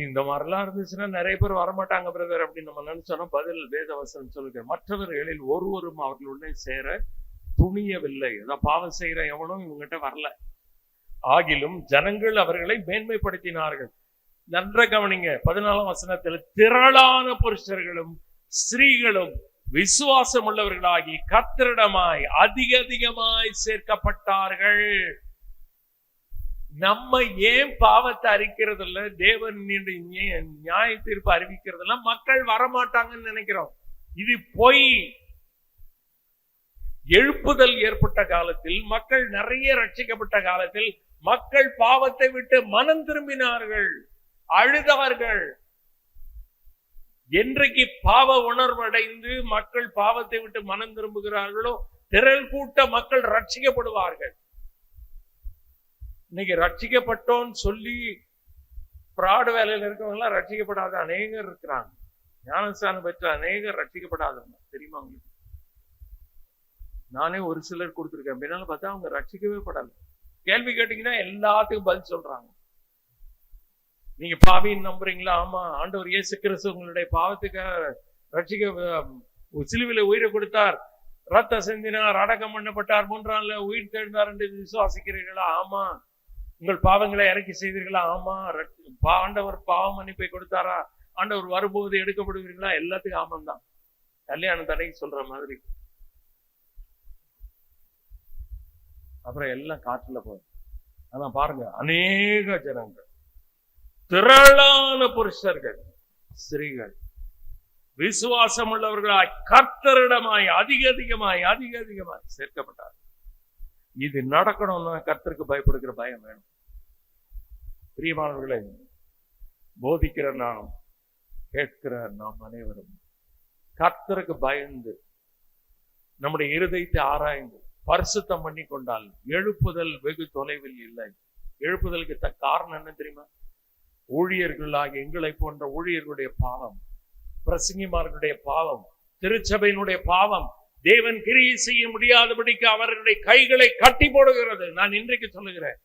இந்த மாதிரிலாம் இருந்துச்சுன்னா நிறைய பேர் வரமாட்டாங்க பிரதர் அப்படின்னு நம்ம நினைச்சோம்னா, பதில் வேதவசனம் சொல்லுங்க. மற்றவர்களில் ஒருவரும் அவர்களுடனே சேர துணியவில்லை. அதான் பாவம் செய்யற எவனும் இவங்கிட்ட வரல. ஆகிலும் ஜனங்கள் அவர்களை மேன்மைப்படுத்தினார்கள். நன்ற கவனிங்க. 14ஆம் வசனத்தில், திரளான புருஷர்களும் ஸ்திரீகளும் விசுவாசம் உள்ளவர்களாகி கர்த்தரிடமாய் அதிகமாய் சேர்க்கப்பட்டார்கள். நம்ம ஏன் பாவத்தை அறிக்கிறது இல்ல, தேவன் நியாய தீர்ப்பு அறிவிக்கிறதுல மக்கள் வரமாட்டாங்கன்னு நினைக்கிறோம். இது பொய். எழுப்புதல் ஏற்பட்ட காலத்தில், மக்கள் நிறைய ரட்சிக்கப்பட்ட காலத்தில் மக்கள் பாவத்தை விட்டு மனம் திரும்பினார்கள், அழுதார்கள். என்றைக்கு பாவ உணர்வடைந்து மக்கள் பாவத்தை விட்டு மனம் திரும்புகிறார்களோ திரள் கூட்ட மக்கள் ரட்சிக்கப்படுவார்கள். இன்னைக்கு ரட்சிக்கப்பட்டோன்னு சொல்லி பிராடு வேலையில இருக்கவங்க எல்லாம் ரட்சிக்கப்படாத அநேகர் இருக்கிறாங்க. ஞானஸ்தானம் பெற்ற அநேகர் ரட்சிக்கப்படாதவங்க தெரியுமா உங்களுக்கு? நானே ஒரு சிலர் கொடுத்துருக்கேன். பின்னால பார்த்தா அவங்க ரட்சிக்கவே படல. கேள்வி கேட்டீங்கன்னா எல்லாத்துக்கும் பதில் சொல்றாங்க. நீங்க பாவின்னு நம்புறீங்களா? ஆமா, ஆண்டவர் இயேசு கிறிஸ்து உங்களுடைய பாவத்துக்காக ரட்சிக்க சிலுவையில உயிரை கொடுத்தார், ரத்த சிந்தினார், அடக்கம் பண்ணப்பட்டார், 3ஆம் நாள்ல உயிர் தெழுந்தார் என்று விசுவாசிக்கிறீர்களா? ஆமா. உங்கள் பாவங்களை இறக்கி செய்தீர்களா? ஆமா. ஆண்டவர் பாவ மன்னிப்பை கொடுத்தாரா? ஆண்டவர் வரும்போது எடுக்கப்படுவீர்களா? எல்லாத்துக்கும் ஆமம் தான். கல்யாணம் தடைக்கு சொல்ற மாதிரி. அப்புறம் எல்லாம் காற்றுல போகும். ஆனா பாருங்க, அநேக ஜனங்கள், திரளான புருஷர்கள், ஸ்திரீகள் விசுவாசம் உள்ளவர்களாய் கர்த்தரிடமாய் அதிக அதிகமாய் சேர்க்கப்பட்டார். இது நடக்கணும்னா கர்த்தருக்கு பயப்படுகிற பயம் வேணும். பிரியமானவர்களே, போதிக்கிற நாம், கேட்கிற நாம் அனைவரும் கர்த்தருக்கு பயந்து நம்முடைய இருதயத்தை ஆராய்ந்து பரிசுத்தம் பண்ணி கொண்டால் எழுப்புதல் வெகு தொலைவில் இல்லை. எழுப்புதலுக்கு காரணம் என்ன தெரியுமா? ஊழியர்களாகிய எங்களை போன்ற ஊழியர்களுடைய பாவம், பிரசங்கிமார்களுடைய பாவம், திருச்சபையினுடைய பாவம் தேவன் கிரியை செய்ய முடியாதபடிக்கு அவர்களுடைய கைகளை கட்டி போடுகிறது. நான் இன்றைக்கு சொல்லுகிறேன்,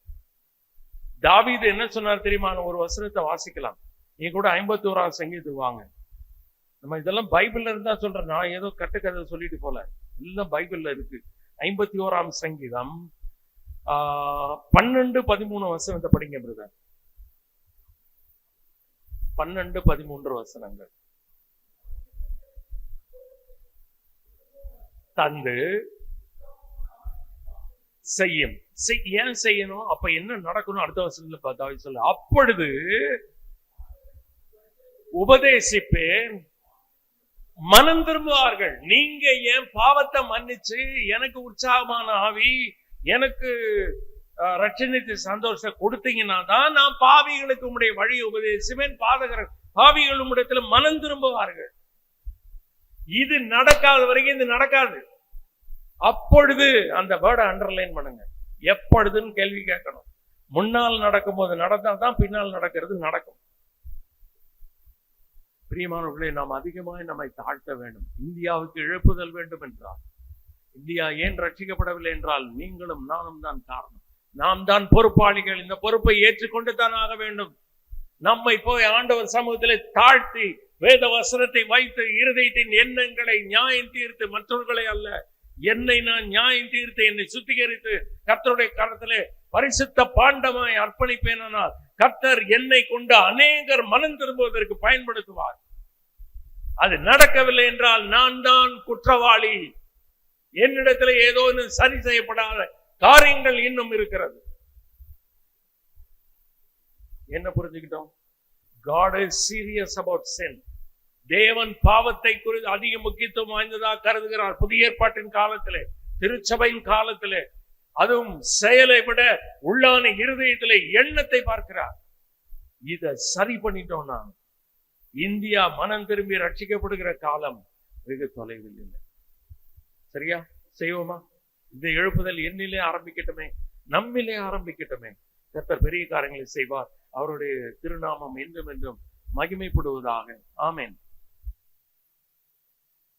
தாவீது என்ன சொன்னார் தெரியுமா? ஒரு வசனத்தை வாசிக்கலாம். நீ கூட 51ஆம் சங்கீதத்துக்கு வாங்க. நம்ம இதெல்லாம் பைபிள்ல இருந்தா சொல்றேன், நான் ஏதோ கட்டுக்கதை சொல்லிட்டு போல, எல்லாம் பைபிள்ல இருக்கு. 51ஆம் சங்கீதம் 12-13 வசனத்தை படிங்க பிரதர். 12-13 வசனங்கள். தந்து செய்யும். ஏன் செய்யணும்? அப்ப என்ன நடக்கணும்? அடுத்த வசனத்துல பார்த்தா சொல்ல, அப்பொழுது உபதேசிப்பேன், மனம் திரும்புவார்கள். நீங்க என் பாவத்தை மன்னிச்சு எனக்கு உற்சாகமான ஆவி, எனக்கு ரட்சணித்து சந்தோஷம் கொடுத்தீங்கன்னா தான் நான் பாவிகளுக்கு உங்களுடைய வழியை உபதேசிப்பேன். பாதகர் பாவிகள் உம்மிடத்துல மனம் திரும்புவார்கள். இது நடக்காத வரைக்கும் இது நடக்காது. அப்பொழுது அந்த வேர்டை அண்டர்லைன் பண்ணுங்க. எப்பொழுதுன்னு கேள்வி கேட்கணும். முன்னால் நடக்கும் போது நடந்தால்தான் பின்னால் நடக்கிறது நடக்கும். பிரியமானவர்களே, நாம் அதிகமாக நம்மை தாழ்த்த வேண்டும். இந்தியாவுக்கு எழுப்புதல் வேண்டும் என்றால், இந்தியா ஏன் ரட்சிக்கப்படவில்லை என்றால் நீங்களும் நானும் தான் காரணம். நாம் தான் பொறுப்பாளிகள். இந்த பொறுப்பை ஏற்றுக்கொண்டு தான் ஆக வேண்டும். நம்மை போய் ஆண்டவர் சமூகத்திலே தாழ்த்தி வேத வசனத்தை வைத்து இருதயத்தின் எண்ணங்களை நியாயம் தீர்த்து, மற்றவர்களை அல்ல, என்னை நான் நியாயம் தீர்த்து என்னை சுத்திகரித்து கர்த்தருடைய கரத்திலே பரிசுத்த பாண்டமாய் அர்ப்பணிப்பேனால் கர்த்தர் என்னை கொண்டு அநேகர் மனம் திரும்புவதற்கு பயன்படுத்துவார். அது நடக்கவில்லை என்றால் நான் தான் குற்றவாளி. என்னிடத்தில் ஏதோ சரி செய்யப்படாத காரியங்கள் இன்னும் இருக்கிறது. என்ன புரிஞ்சுக்கிட்டோம்? God is serious about sin. தேவன் பாவத்தை குறித்து அதிக முக்கியத்துவம் வாய்ந்ததாக கருதுகிறார். புதிய ஏற்பாட்டின் காலத்திலே, திருச்சபையின் காலத்திலே, அதுவும் செயலை விட உள்ளான இருதயத்திலே எண்ணத்தை பார்க்கிறார். இதை சரி பண்ணிட்டோம்னா இந்தியா மனம் திரும்பி ரட்சிக்கப்படுகிற காலம் வெகு தொலைவில் இல்லை. சரியா? செய்வோமா? இந்த எழுப்புதல் என்னிலே ஆரம்பிக்கட்டுமே, நம்மிலே ஆரம்பிக்கட்டுமே. கர்த்தர் பெரிய காரியங்களை செய்வார். அவருடைய திருநாமம் என்றும் என்றும் மகிமைப்படுவதாக. ஆமென்.